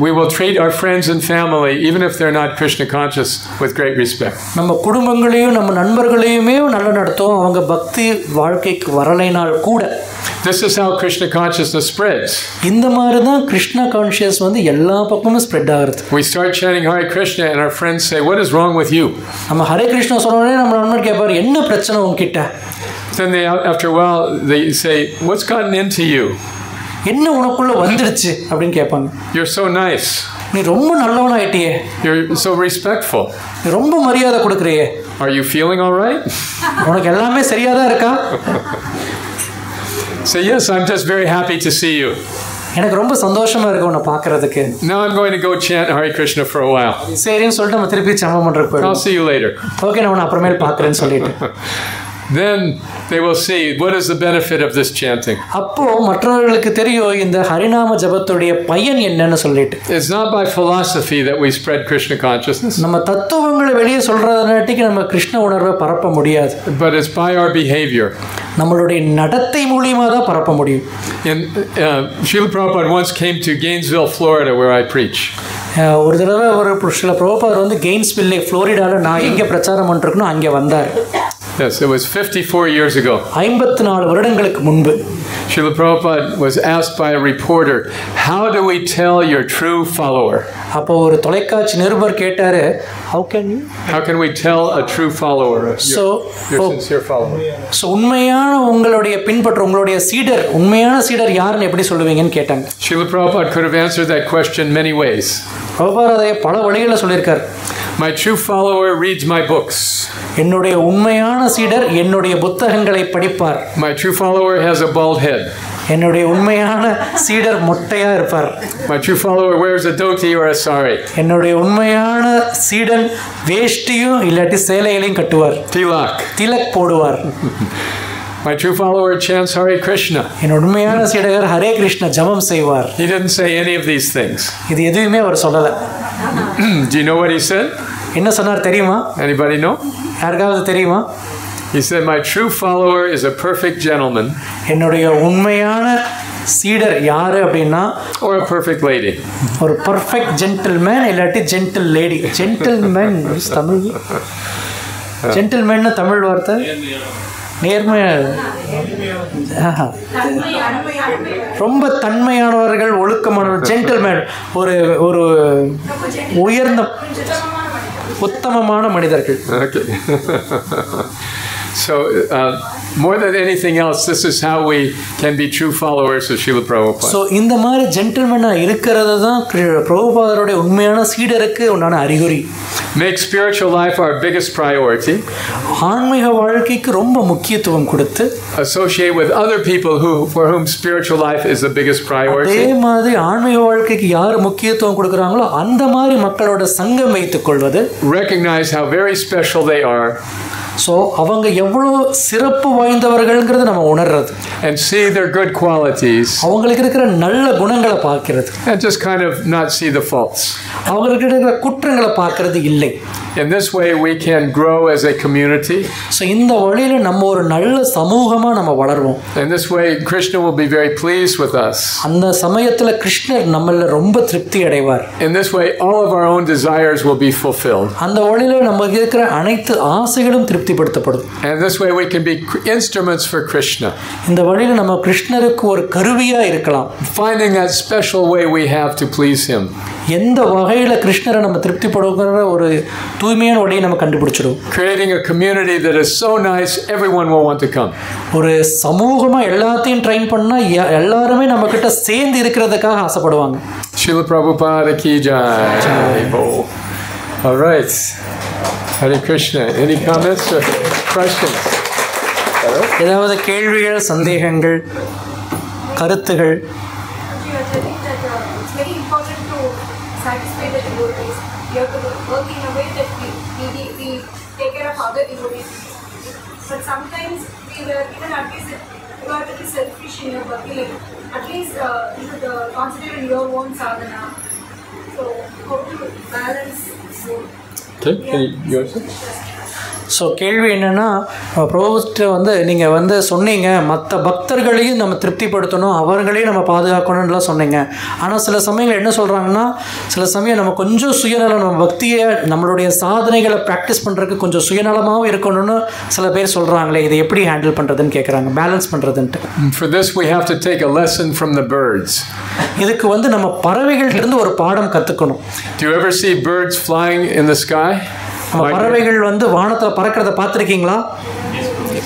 We will treat our friends and family, even if they're not Krishna conscious, with great respect. நம்ம குடும்பங்களையும் நம்ம நண்பர்களையுமே நல்ல நடத்துவோம் அவங்க பக்தி வாழ்க்கைக்கு வரலைனால் கூட. This is how Krishna consciousness spreads. இந்த மாதிரி தான் கிருஷ்ணா கான்ஷியஸ் வந்து எல்லா பக்கமும் ஸ்ப்ரெட் ஆகுது. We start chanting Hare Krishna and our friends say, what is wrong with you? நம்ம ஹரே கிருஷ்ணா சொன்னோடனே நம்ம நண்பர் கேட்பாரு என்ன பிரச்சனை உங்ககிட்ட? Then they, after a while they say, what's gotten into you? என்ன உனக்குள்ள வந்துடுச்சு அப்படின்னு கேட்பாங்க. You're so nice. நீ ரொம்ப நல்லவனாயிட்டியே. You're so respectful. நீ ரொம்ப மரியாதை கொடுக்கறியே. Are you feeling all right? உனக்கு எல்லாமே சரியா தான் இருக்கா? Say, yes, I'm just very happy to see you. எனக்கு ரொம்ப சந்தோஷமா இருக்கு உன்னை பார்க்கிறதுக்கு. Now I'm going to go chant Hare Krishna for a while. சரின்னு சொல்லிட்டு நம்ம திருப்பி ஜெபம் பண்றதுக்கு போறோம். I'll see you later. Okay நான் உன்னை அப்புறமேல் பார்க்கறேன்னு சொல்லிட்டு. then they will see what is the benefit of this chanting. அப்போ மற்றவர்களுக்கு தெரியும் இந்த ஹரிநாம ஜபத்துடைய பயன் என்னன்னு சொல்லிட்டு. It's not by philosophy that we spread Krishna consciousness. நம்ம தத்துவங்களை வெளியே சொல்றதுனாட்டிக்கு நம்ம கிருஷ்ண உணர்வை பரப்ப முடியாது. But it's by our behavior. நம்மளுடைய நடத்தை மூலியமா தான் பரப்ப முடியும். Srila Prabhupada once came to Gainesville, Florida, where I preach. ஒரு தடவை ஒரு சில பிரபுபாதர் வந்து கெய்ன்ஸ்வில்லே ஃப்ளோரிடால நான் எங்கே பிரச்சாரம் பண்ணிருக்கணும் அங்கே வந்தார். Yes, it was 54 years ago. 54 வருடங்களுக்கு முன்பு. Srila Prabhupada was asked by a reporter, how do we tell your true follower? அப்போ ஒரு தொலைக்காட்சி நிருபர் கேட்டாரு, how can we tell a true follower, your sincere follower? So உண்மையான உங்களுடைய பின்பற்ற உங்களுடைய சீடர் உண்மையான சீடர் யாருன்னு எப்படி சொல்லுவீங்கன்னு கேட்டாங்க. Srila Prabhupada could have answered that question many ways. பிரபுபாதர் அதை பல வழிகளில் சொல்லியிருக்கார். My true follower reads my books. என்னுடைய உண்மையான சீடர் என்னுடைய புத்தகங்களை படிப்பார். My true follower has a bald head. என்னுடைய உண்மையான சீடர் மொட்டையா இருப்பார். My true follower wears a dhoti or a sari. என்னுடைய உண்மையான சீடன் வேஷ்டியும் இல்லாட்டி சேலைகளையும் கட்டுவார். திலக் போடுவார். My true follower chants Hare Krishna. என்னுடைய உண்மையான சீடர் ஹரே கிருஷ்ணா ஜபம் செய்வார். He didn't say any of these things. இது எதுவுமே அவர் சொல்லல. Do you know what he said? என்ன சொன்னார் தெரியுமா? Anybody know? யாருக்காவது தெரியுமா? He said, my true follower is a perfect gentleman. என்னுடைய உண்மையான சீடர் யாரு அப்படின்னா or a perfect lady. ஒரு perfect gentleman இல்லாட்டி gentle lady. Gentleman Tamil gentleman Tamil வார்த்தை நேர்மையா ரொம்ப தன்மையானவர்கள் ஒழுக்கமானவர்கள் ஜென்டில்மேன் ஒரு ஒரு உயர்ந்த உத்தமமான மனிதர்கள். So, more than anything else, this is how we can be true followers of Srila Prabhupada. So, இந்த மாதிரி ஜென்டில்மேனா இருக்கிறது தான் பிரபுபாதருடைய உண்மையான சீடருக்கு உண்டான அறிகுறி. Make spiritual life our biggest priority. ஆன்மீக வாழ்க்கைக்கு ரொம்ப முக்கியத்துவம் கொடுத்து associate with other people for whom spiritual life is the biggest priority. அதே மாதிரி ஆன்மீக வாழ்க்கைக்கு யார் முக்கியத்துவம் கொடுக்கறாங்களோ அந்த மாதிரி மக்களோட சங்கம் வைத்துக் கொள்வது. Recognize how very special they are. So அவங்க எவ்வளவு சிறப்பு வாய்ந்தவர்கள்ங்கறத நம்ம உணர்றது. And see their good qualities. அவங்களுக்கு இருக்கிற நல்ல குணங்களை பார்க்கிறது. And just kind of not see the faults. அவங்களுக்கு இருக்கிற குற்றங்களை பார்க்கிறது இல்லை. In this way we can grow as a community. So இந்த வழியில நம்ம ஒரு நல்ல சமூகமா நம்ம வளருவோம். In this way Krishna will be very pleased with us. அந்த சமயத்துல கிருஷ்ணர் நம்மள ரொம்ப திருப்தி அடைவார். In this way all of our own desires will be fulfilled. அந்த வழியில நமக்கு இருக்கிற அனைத்து ஆசைகளும் திருப்திப்படுத்தப்படும். And this way we can be instruments for Krishna. இந்த வழியில நம்ம கிருஷ்ணருக்கு ஒரு கருவியா இருக்கலாம். Finding that special way we have to please him. எந்த வகையில கிருஷ்ணரை நம்ம திருப்திப்படுத்துற ஒரு தூய்மையான வழியை நம்ம கண்டுபிடிச்சிடுவோம். Creating a community that is so nice everyone will want to come. ஒரு சமூகமா எல்லாத்தையும் ட்ரெயின் பண்ணா எல்லாரும் நம்ம கிட்ட சேர்ந்து இருக்கிறதுக்காக ஆசைப்படுவாங்க. Srila Prabhupada ki jai. All right. Hare Krishna. Any comments or questions? ஏதாவது கேள்விகள், சந்தேகங்கள், கருத்துகள்? Satisfy the devotees. We have to work in a way that we take care of other devotees. But sometimes we were even at least you have to be selfish in your bhakti. Like at least you should consider in your own sadhana. So how to balance both? Okay, yours? So கேள்வி என்னென்னா ப்ரோஸ்ட்டு வந்து நீங்கள் வந்து சொன்னீங்க மற்ற பக்தர்களையும் நம்ம திருப்திப்படுத்தணும் அவர்களையும் நம்ம பாதுகாக்கணும்லாம் சொன்னீங்க. ஆனால் சில சமயங்கள் என்ன சொல்கிறாங்கன்னா சில சமயம் நம்ம கொஞ்சம் சுயநலம் நம்ம பக்தியை நம்மளுடைய சாதனைகளை ப்ராக்டிஸ் பண்ணுறதுக்கு கொஞ்சம் சுயநலமாகவும் இருக்கணும்னு சில பேர் சொல்கிறாங்களே இதை எப்படி ஹேண்டில் பண்ணுறதுன்னு கேட்குறாங்க, balance பண்ணுறதுன்ட்டு. For this we have to take a lesson from the birds. இதுக்கு வந்து நம்ம பறவைகள்லேருந்து ஒரு பாடம் கற்றுக்கணும். Do you ever see birds flying in the sky? நம்ம பறவைகள் வந்து வானத்துல பறக்கிறத பார்த்திருக்கீங்களா?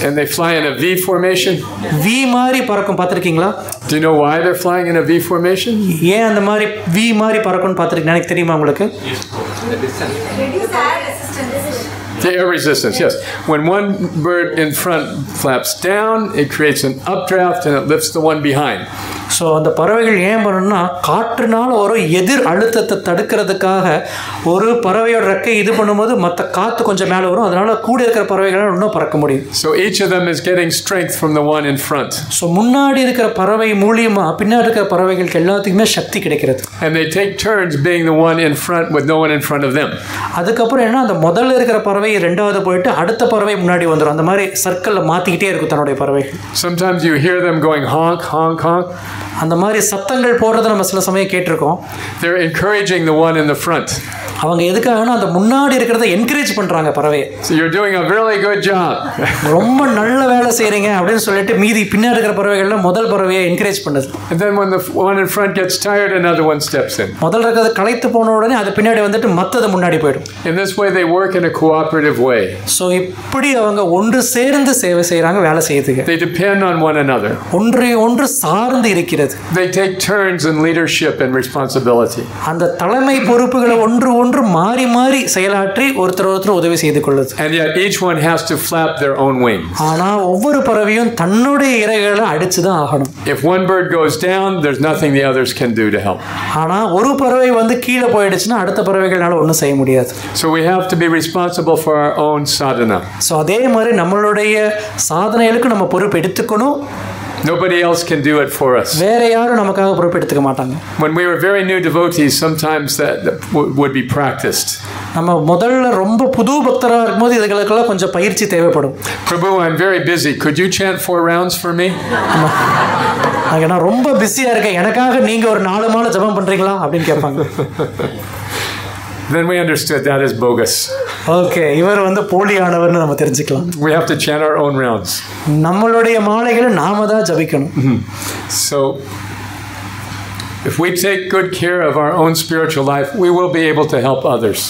And they fly in a V formation. V மாதிரி பறக்கும் பார்த்திருக்கீங்களா? Do you know why they're flying in a V formation? ஏன் அந்த மாதிரி V மாதிரி பறக்கும்னு பார்த்திருக்கீங்க? எனக்கு தெரியுமா உங்களுக்கு? Reduce air resistance. The air resistance, yes. When one bird in front flaps down, it creates an updraft and it lifts the one behind. So அந்த பறவைகள் ஏன் பண்ணணும்னா காற்றுனால ஒரு எதிர் அழுத்தத்தை தடுக்கிறதுக்காக ஒரு பறவையோட ரெக்கை இது பண்ணும்போது மற்ற காற்று கொஞ்சம் மேலே வரும், அதனால கூட இருக்கிற பறவைகளால் இன்னும் பறக்க முடியும். So each of them is getting strength from the one in front. So முன்னாடி இருக்கிற பறவை மூலியமா பின்னாடி இருக்கிற பறவைகளுக்கு எல்லாத்துக்குமே சக்தி கிடைக்கிறது. And they take turns being the one in front with no one in front of them. அதுக்கப்புறம் என்ன, அந்த முதல்ல இருக்கிற பறவை ரெண்டாவது போயிட்டு அடுத்த பறவை முன்னாடி வந்துடும். அந்த மாதிரி சர்க்கிளில் மாற்றிக்கிட்டே இருக்கும் தன்னுடைய பறவைகள். Sometimes you hear them going honk, honk, honk. அந்த மாதிரி சத்தங்கள் போடுறத நம்ம சில சமயம் கேட்டிருக்கோம். They're encouraging the one in the front. அவங்க எதுக்காகனா அந்த முன்னாடி இருக்கிறத என்கரேஜ் பண்ணுறாங்க பறவையை. So you're doing a really good job. ரொம்ப நல்ல வேலை செய்கிறீங்க அப்படின்னு சொல்லிட்டு மீதி பின்னாடி இருக்கிற பறவைகள்லாம் முதல் பறவையை என்கரேஜ் பண்ணுது. And then when the one in front gets tired, another one steps in. முதல்ல இருக்கிறது களைத்து போன உடனே அது பின்னாடி வந்துட்டு மற்றது முன்னாடி போயிடும். In this way they work in a cooperative way. So இப்படி அவங்க ஒன்று சேர்ந்து சேவை செய்கிறாங்க, வேலை செய்யுதுங்க. They depend on one another. ஒன்றை ஒன்று சார்ந்து இருக்கிறது. They take turns in leadership and responsibility. அந்த தலைமை பொறுப்புகளை ஒன்று மாறி மாறி செயலாற்றி ஒருத்தர் உதவி செய்து கொள்ளுது. And yet each one has to flap their own wings. ஆனா ஒவ்வொரு பறவையும் தன்னுடைய இறகுகளை அடிச்சு தான் ஆகணும். If one bird goes down, there's nothing the others can do to help. ஆனா ஒரு பறவை வந்து கீழே போயிடுச்சுன்னா அடுத்த பறவைகளால ஒன்றும் செய்ய முடியாது. So we have to be responsible for our own sadhana. So அதே மாதிரி நம்மளுடைய சாதனைகளுக்கு நம்ம பொறுப்பு எடுத்துக்கணும். Nobody else can do it for us. வேற யாரும் நமக்காக பொறுப்பு எடுத்துக்க மாட்டாங்க. When we were very new devotees, sometimes that would be practiced. நம்ம முதல்ல ரொம்ப புது பக்தராக இருக்கும்போது இதுகளுக்கெல்லாம் கொஞ்சம் பயிற்சி தேவைப்படும். Prabhu, I'm very busy. Could you chant 4 rounds for me? நான் ரொம்ப பிஸியாக இருக்கேன், எனக்காக நீங்கள் ஒரு 4 மாலை ஜபம் பண்ணுறீங்களா அப்படின்னு கேட்பாங்க. Then we understood that is bogus. Okay, இவர் வந்து போலியானவர்னு நம்ம தெரிஞ்சுக்கலாம். We have to chant our own rounds. நம்மளுடைய மாலைகளை நாம தான் ஜபிக்கணும். So if we take good care of our own spiritual life, we will be able to help others.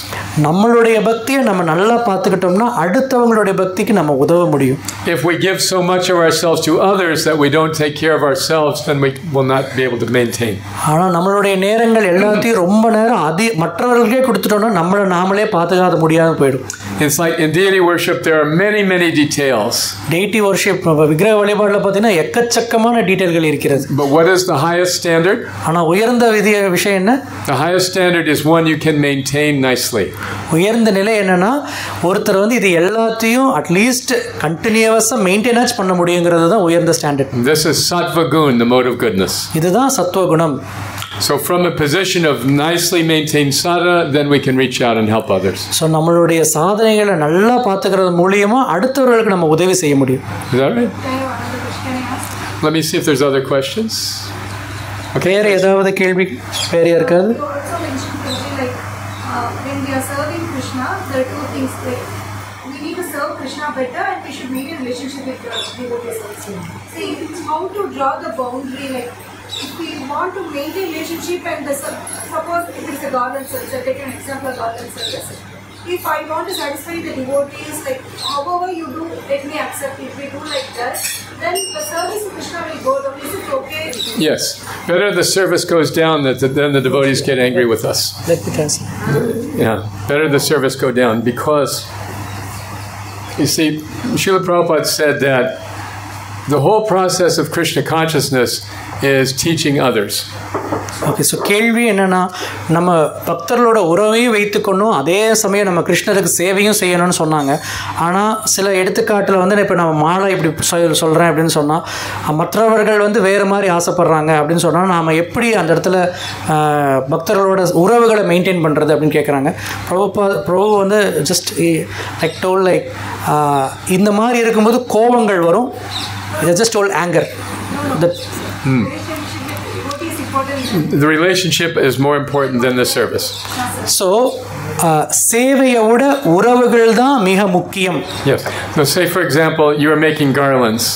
நம்மளுடைய பக்தியை நம்ம நல்லா பார்த்துக்கிட்டோம்னா அடுத்தவங்களுடைய பக்திக்கு நம்ம உதவ முடியும். If we give so much of ourselves to others that we don't take care of ourselves, then we will not be able to maintain. ஆனால் நம்மளுடைய நேரங்கள் எல்லாத்தையும் ரொம்ப நேரம் மற்றவர்களுக்கே கொடுத்துட்டோம்னா நம்மளை நாமளே பார்த்துக்காத முடியாமல் போயிடும். It's like in deity worship there are many details. Deity worship விக்கிரக வழிபாடுல பார்த்தீங்கன்னா எக்கச்சக்கமான டீடைல்கள் இருக்கிறது. But what is the highest standard? ஆனால் உயர்ந்த விஷயம் என்ன? The highest standard is one you can maintain nicely. உயர்ந்த நிலை என்னன்னா ஒருத்தர் வந்து இது எல்லாத்தையும் அட்லீஸ்ட் கண்டினியூவஸா மெயின்டெனன்ஸ் பண்ண முடியுங்கிறது தான் உயர்ந்த standard. This is sattva gun, the mode of goodness. இதுதான் சத்துவ குணம். So from a position of nicely maintained sadhana, then we can reach out and help others. So நம்மளுடைய சாதனைகளை நல்லா பார்த்துக்கிறது மூலமா அடுத்தவர்களுக்கு நம்ம உதவி செய்ய முடியும். Is that right? Let me see if there's other questions. Okay, வேற ஏதாவது கேள்வி வேற இருக்காது? When we are serving Krishna, there are 2 things. We need to serve Krishna better, and we should maintain relationship with devotees also. See, how to draw the boundary, like if we want to maintain relationship and suppose if it's a garden service, I take an example of garden service. If I want to satisfy the devotees, like however you do, let me accept. If we do like that, then the service of Krishna will go down. Is it okay? Yes. Better the service goes down than the devotees get angry with us. Let me translate. Yeah. Better the service go down because, you see, Srila Prabhupada said that the whole process of Krishna consciousness is teaching others. Okay, so கேள்வி என்னென்னா நம்ம பக்தர்களோட உறவையும் வைத்துக்கொண்டும் அதே சமயம் நம்ம கிருஷ்ணருக்கு சேவையும் செய்யணும்னு சொன்னாங்க. ஆனால் சில எடுத்துக்காட்டில் வந்து இப்போ நம்ம மாலை இப்படி சொல்கிறேன் அப்படின்னு சொன்னால் மற்றவர்கள் வந்து வேறு மாதிரி ஆசைப்பட்றாங்க அப்படின்னு சொன்னால் நாம் எப்படி அந்த இடத்துல பக்தர்களோட உறவுகளை மெயின்டைன் பண்ணுறது அப்படின்னு கேட்குறாங்க. பிரபு வந்து ஜஸ்ட் லைக் டோல் லைக் இந்த மாதிரி இருக்கும்போது கோபங்கள் வரும். ஜஸ்ட் டோல் anger. The relationship is more important than the service. So, சேவையை விட உறவுகள் தான் மிக முக்கியம். Yes. So say for example, you are making garlands.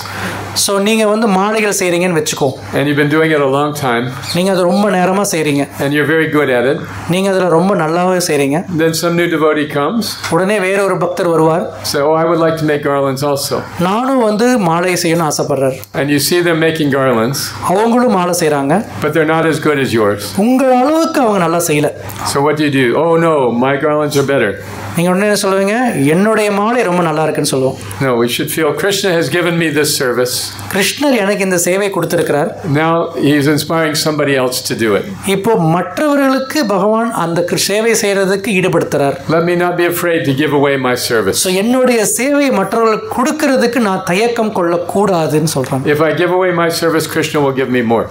So நீங்கள் வந்து மாலைகள் செய்கிறீங்கன்னு வச்சுக்கோ. And you've been doing it a long time. நீங்கள் அதை ரொம்ப நேரமாக செய்கிறீங்க. And you're very good at it. நீங்கள் அதில் ரொம்ப நல்லாவே செய்கிறீங்க. Then some new devotee comes. உடனே வேற ஒரு பக்தர் வருவார். Say, oh, I would like to make garlands also. நானும் வந்து மாலை செய்யணும்னு ஆசைப்படுறார். And you see them making garlands. அவங்களும் மாலை செய்கிறாங்க. But they're not as good as yours. உங்கள் அளவுக்கு அவங்க நல்லா செய்யலை. So what do? Oh no, my garlands are better. நீங்கள் உடனே என்ன சொல்லுவீங்க? என்னுடைய மாலை ரொம்ப நல்லா இருக்குன்னு சொல்லுவோம். No, we should feel Krishna has given me this service. கிருஷ்ணர் எனக்கு இந்த சேவை கொடுத்திருக்கிறார். Now he's inspiring somebody else to do it. இப்போ மற்றவர்களுக்கு பகவான் அந்த சேவை செய்யறதுக்கு ஈடுபடுத்துறார். Let me not be afraid to give away my service. So என்னுடைய சேவை மற்றவர்களுக்கு கொடுக்கறதுக்கு நான் தயக்கம் கொள்ளக்கூடாதுன்னு சொல்றாங்க. If I give away my service, Krishna will give me more.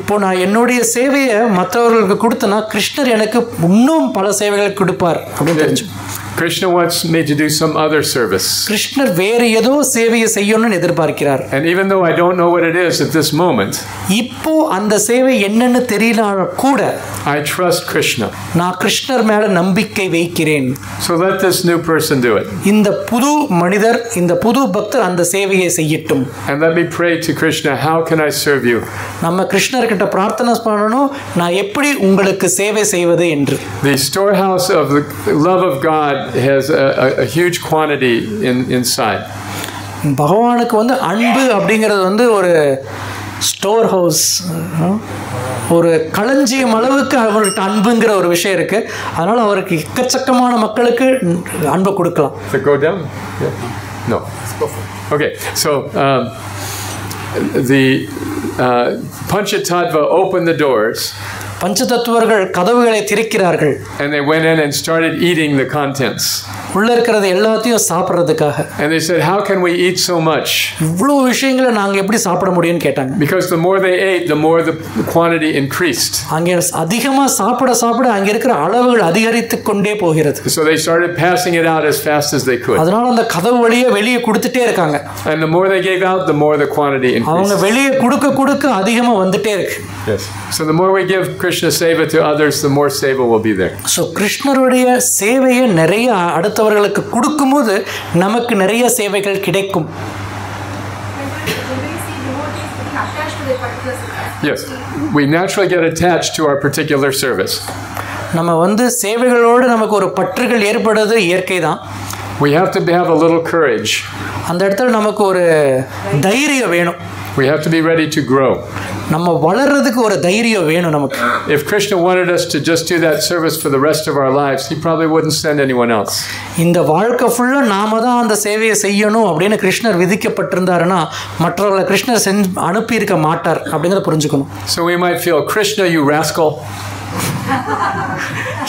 இப்போ நான் என்னுடைய சேவையை மற்றவர்களுக்கு கொடுத்தனா கிருஷ்ணர் எனக்கு இன்னும் பல சேவைகளை கொடுப்பார் அப்படின்னு தெரிஞ்சு. Krishna wants me to do some other service. கிருஷ்ணர் வேறு ஏதோ சேவையை செய்யணும்னு எதிர்பார்க்கிறார். And even though I don't know what it is at this moment, இப்போ அந்த சேவை என்னன்னு தெரியலனா கூட I trust Krishna. நான் கிருஷ்ணர் மேல நம்பிக்கை வைக்கிறேன். So let this new person do it. இந்த புது மனிதர், இந்த புது பக்தர் அந்த சேவையை செய்யட்டும். And let me pray to Krishna, how can I serve you? நம்ம கிருஷ்ணர்கிட்ட பிரார்த்தனை பண்ணணும், நான் எப்படி உங்களுக்கு சேவை செய்வது என்று. The storehouse of the love of God has a huge quantity inside. பகவானுக்கு வந்து அன்பு அப்படிங்கிறது வந்து ஒரு ஸ்டோர் ஹவுஸ், ஒரு களஞ்சியம் அளவுக்கு அவர்கிட்ட அன்புங்கிற ஒரு விஷயம் இருக்கு. அதனால அவருக்கு எக்கச்சக்கமான மக்களுக்கு அன்பை கொடுக்கலாம். Go down? Yeah. No. Okay. So the Panchatattva opened the doors. பஞ்சதத்துவர்கள் கதவுகளை திறக்கிறார்கள். And they went in and started eating the contents. உள்ள இருக்கிறது எல்லாத்தையும் சாப்பிட்றதுக்காக. And they said, how can we eat so much? இவ்வளோ விஷயங்களை நாங்கள் எப்படி சாப்பிட முடியும்னு கேட்டாங்க. Because the more they ate, the more the quantity increased. அங்கே அதிகமாக சாப்பிட சாப்பிட அங்கே இருக்கிற அளவுகள் அதிகரித்து கொண்டே போகிறது. So they started passing it out as fast as they could. அதனால அந்த கதவு வழியே வெளியே கொடுத்துட்டே இருக்காங்க. And the more they gave out, the more the quantity increased. அவங்க வெளியே கொடுக்க கொடுக்க அதிகமாக வந்துட்டே இருக்கு. Yes. So the more we give Krishna seva to others, the more seva will be there. So கிருஷ்ணருடைய சேவையை நிறைய அடுத்தவர்களுக்கு கொடுக்கும்போது நமக்கு நிறைய சேவைகள் கிடைக்கும். Yes. We naturally get attached to our particular service. நம்ம வந்து சேவைகளோடு நமக்கு ஒரு பற்றுகள் ஏற்படுறது இயற்கை தான். We have to have a little courage. அந்த இடத்துல நமக்கு ஒரு தைரியம் வேணும். We have to be ready to grow. நம்ம வளர்றதுக்கு ஒரு தைரியம் வேணும் நமக்கு. If Krishna wanted us to just do that service for the rest of our lives, he probably wouldn't send anyone else. இந்த வாழ்க்கை ஃபுல்லா நாம தான் அந்த சேவையை செய்யணும் அப்படின்னு கிருஷ்ணர் விதிக்கப்பட்டிருந்தாருன்னா மற்றவர்களை கிருஷ்ணர் அனுப்பி இருக்க மாட்டார் அப்படிங்கறத புரிஞ்சுக்கணும். So we might feel, Krishna, you rascal.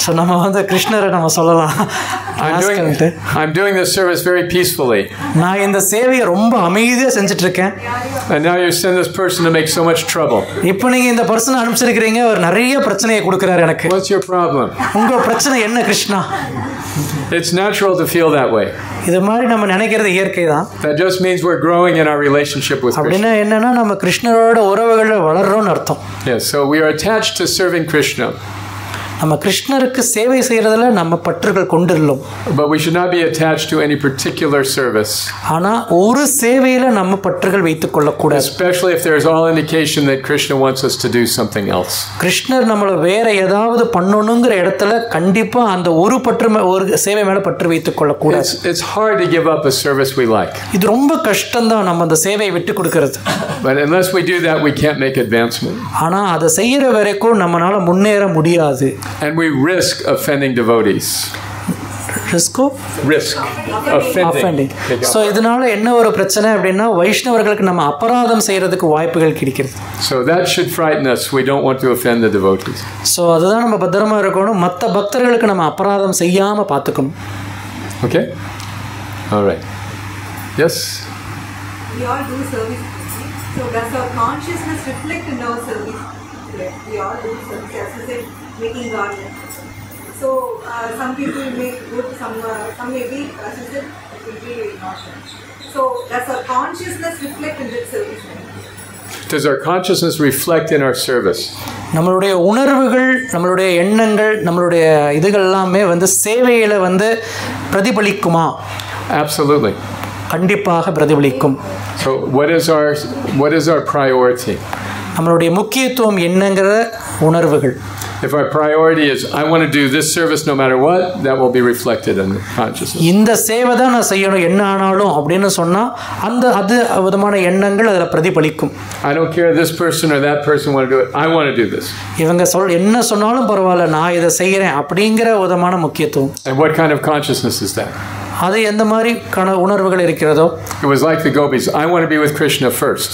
So நம்ம வந்து கிருஷ்ணரை நம்ம சொல்லலாம், I'm doing this service very peacefully. நான் இந்த சேவையை ரொம்ப அமைதியா செஞ்சுட்டு இருக்கேன். And now you send this person to make so much trouble. இப்போ நீங்க இந்த பர்சனை அனுப்பிச்சிருக்கீங்க, அவர் நிறைய பிரச்சனையை கொடுக்கறாரு எனக்கு. What's your problem? உங்க பிரச்சனை என்ன Krishna? It's natural to feel that way. இது மாதிரி நம்ம நினைக்கிறது இயற்கை தான். That just means we're growing in our relationship with Krishna. அப்படின்னா என்னன்னா நம்ம கிருஷ்ணரோட உறவுகளை வளர்றோம்னு அர்த்தம். Yes, so we are attached to serving Krishna. நம்ம கிருஷ்ணருக்கு சேவை செய்யறதுல நம்ம பற்றுகள் கொண்டுள்ளோம். But we should not be attached to any particular service. ஆனா ஒரு சேவையில நம்ம பற்றுகள் வைத்துக் கொள்ள கூடாது. Especially if there is all indication that Krishna wants us to do something else. கிருஷ்ணர் நம்மள வேற ஏதாவது பண்ணணும்ங்கற இடத்துல கண்டிப்பா அந்த ஒரு சேவை மேல பற்று வைத்துக் கொள்ள கூடாது. It's hard to give up a service we like. இது ரொம்ப கஷ்டம் தான் நம்ம அந்த சேவையை விட்டு கொடுக்கிறது. But unless we do that, we can't make advancement. ஆனா அதை செய்யற வரைக்கும் நம்மனால முன்னேற முடியாது. And we risk offending devotees. Risk offending. So இதனால என்ன ஒரு பிரச்சனை அப்படினா வைஷ்ணவர்களுக்கு நம்ம அபராதம் செய்யறதுக்கு வாய்ப்புகள் கிடைக்கிறது. So that should frighten us. We don't want to offend the devotees. So அதுதான் நம்ம பத்திரமா இருக்கணும். மத்த பக்தர்களுக்கு நம்ம அபராதம் செய்யாம பாத்துக்கணும். Okay? All right. Yes. We all do service. So does our consciousness reflect in our service? We all do service, as I said, making garden. So some people make good, some may be, as I said, it will be not. So does our consciousness reflect in that service? Does our consciousness reflect in our service? நம்மளுடைய உணர்வுகள், நம்மளுடைய எண்ணங்கள், நம்மளுடைய இதுகள் எல்லாமே வந்து சேவையில வந்து பிரதிபலிக்குமா? Absolutely. கண்டிப்பாக பிரதிபலிக்கும். So what is our priority? நம்மளுடைய முக்கியத்துவம் என்னங்கிற உணர்வுகள். If our priority is, I want to do this service no matter what, that will be reflected in the consciousness. இந்த சேவை தான் நான் செய்யணும் என்ன ஆனாலும் அப்படின்னு சொன்னால் அது விதமான எண்ணங்கள் அதில் பிரதிபலிக்கும். I don't care this person or that person want to do it. I want to do this. இவங்க என்ன சொன்னாலும் பரவாயில்ல, நான் இதை செய்கிறேன் அப்படிங்கிற விதமான முக்கியத்துவம். And what kind of consciousness is that? அது எந்த மாதிரி உணர்வுகள் இருக்கிறதோ. It was like the gopis. I want to be with Krishna first.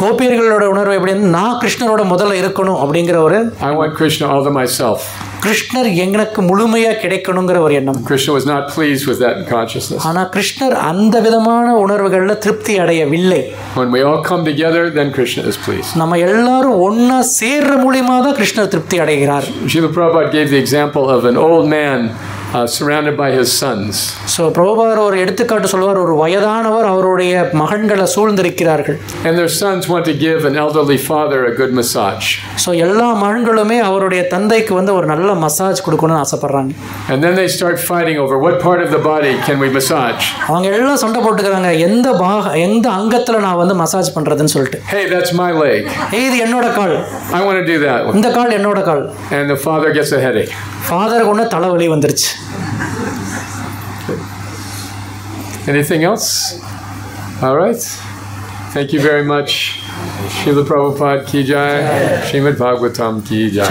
கோபியர்களோட உணர்வு எப்படின்னு, நான் கிருஷ்ணரோட முதல்ல இருக்கணும் அப்படிங்கிற ஒரு I want Krishna all to myself. கிருஷ்ணர் எனக்கு முழுமையாக கிடைக்கணுங்கிற ஒரு எண்ணம். Krishna was not pleased with that consciousness. ஆனால் கிருஷ்ணர் அந்த விதமான உணர்வுகளில் திருப்தி அடையவில்லை. When we all come together, then Krishna is pleased. நம்ம எல்லாரும் ஒன்னா சேர்ற மூலியமா தான் கிருஷ்ணர் திருப்தி அடைகிறார். Srila Prabhupada gave the example of an old man surrounded by his sons. So பிரபுபாதர் ஒரு எடுத்துக்காட்டு சொல்வார், ஒரு வயதானவர் அவருடைய மகன்களை சூழ்ந்திருக்கிறார்கள். And their sons want to give an elderly father a good massage. So எல்லா மகன்களுமே அவருடைய தந்தைக்கு ஒரு நல்ல மசாஜ் கொடுக்கணும்னு ஆசைப்படுறாங்க. And then they start fighting over what part of the body can we massage. அவங்க எல்லாம் சண்டை போட்டுக்கறாங்க, எந்த அங்கத்துல நான் மசாஜ் பண்றதுன்னு சொல்லிட்டு. Hey, that's my leg. இது என்னோட கால். I want to do that one. இந்த கால் என்னோட கால். And the father gets a headache. ஃபாதருக்கு தலைவலி வந்துருச்சு. Anything else? All right. Thank you very much. Srila Prabhupada ki jai. Srimad Bhagavatam ki jai.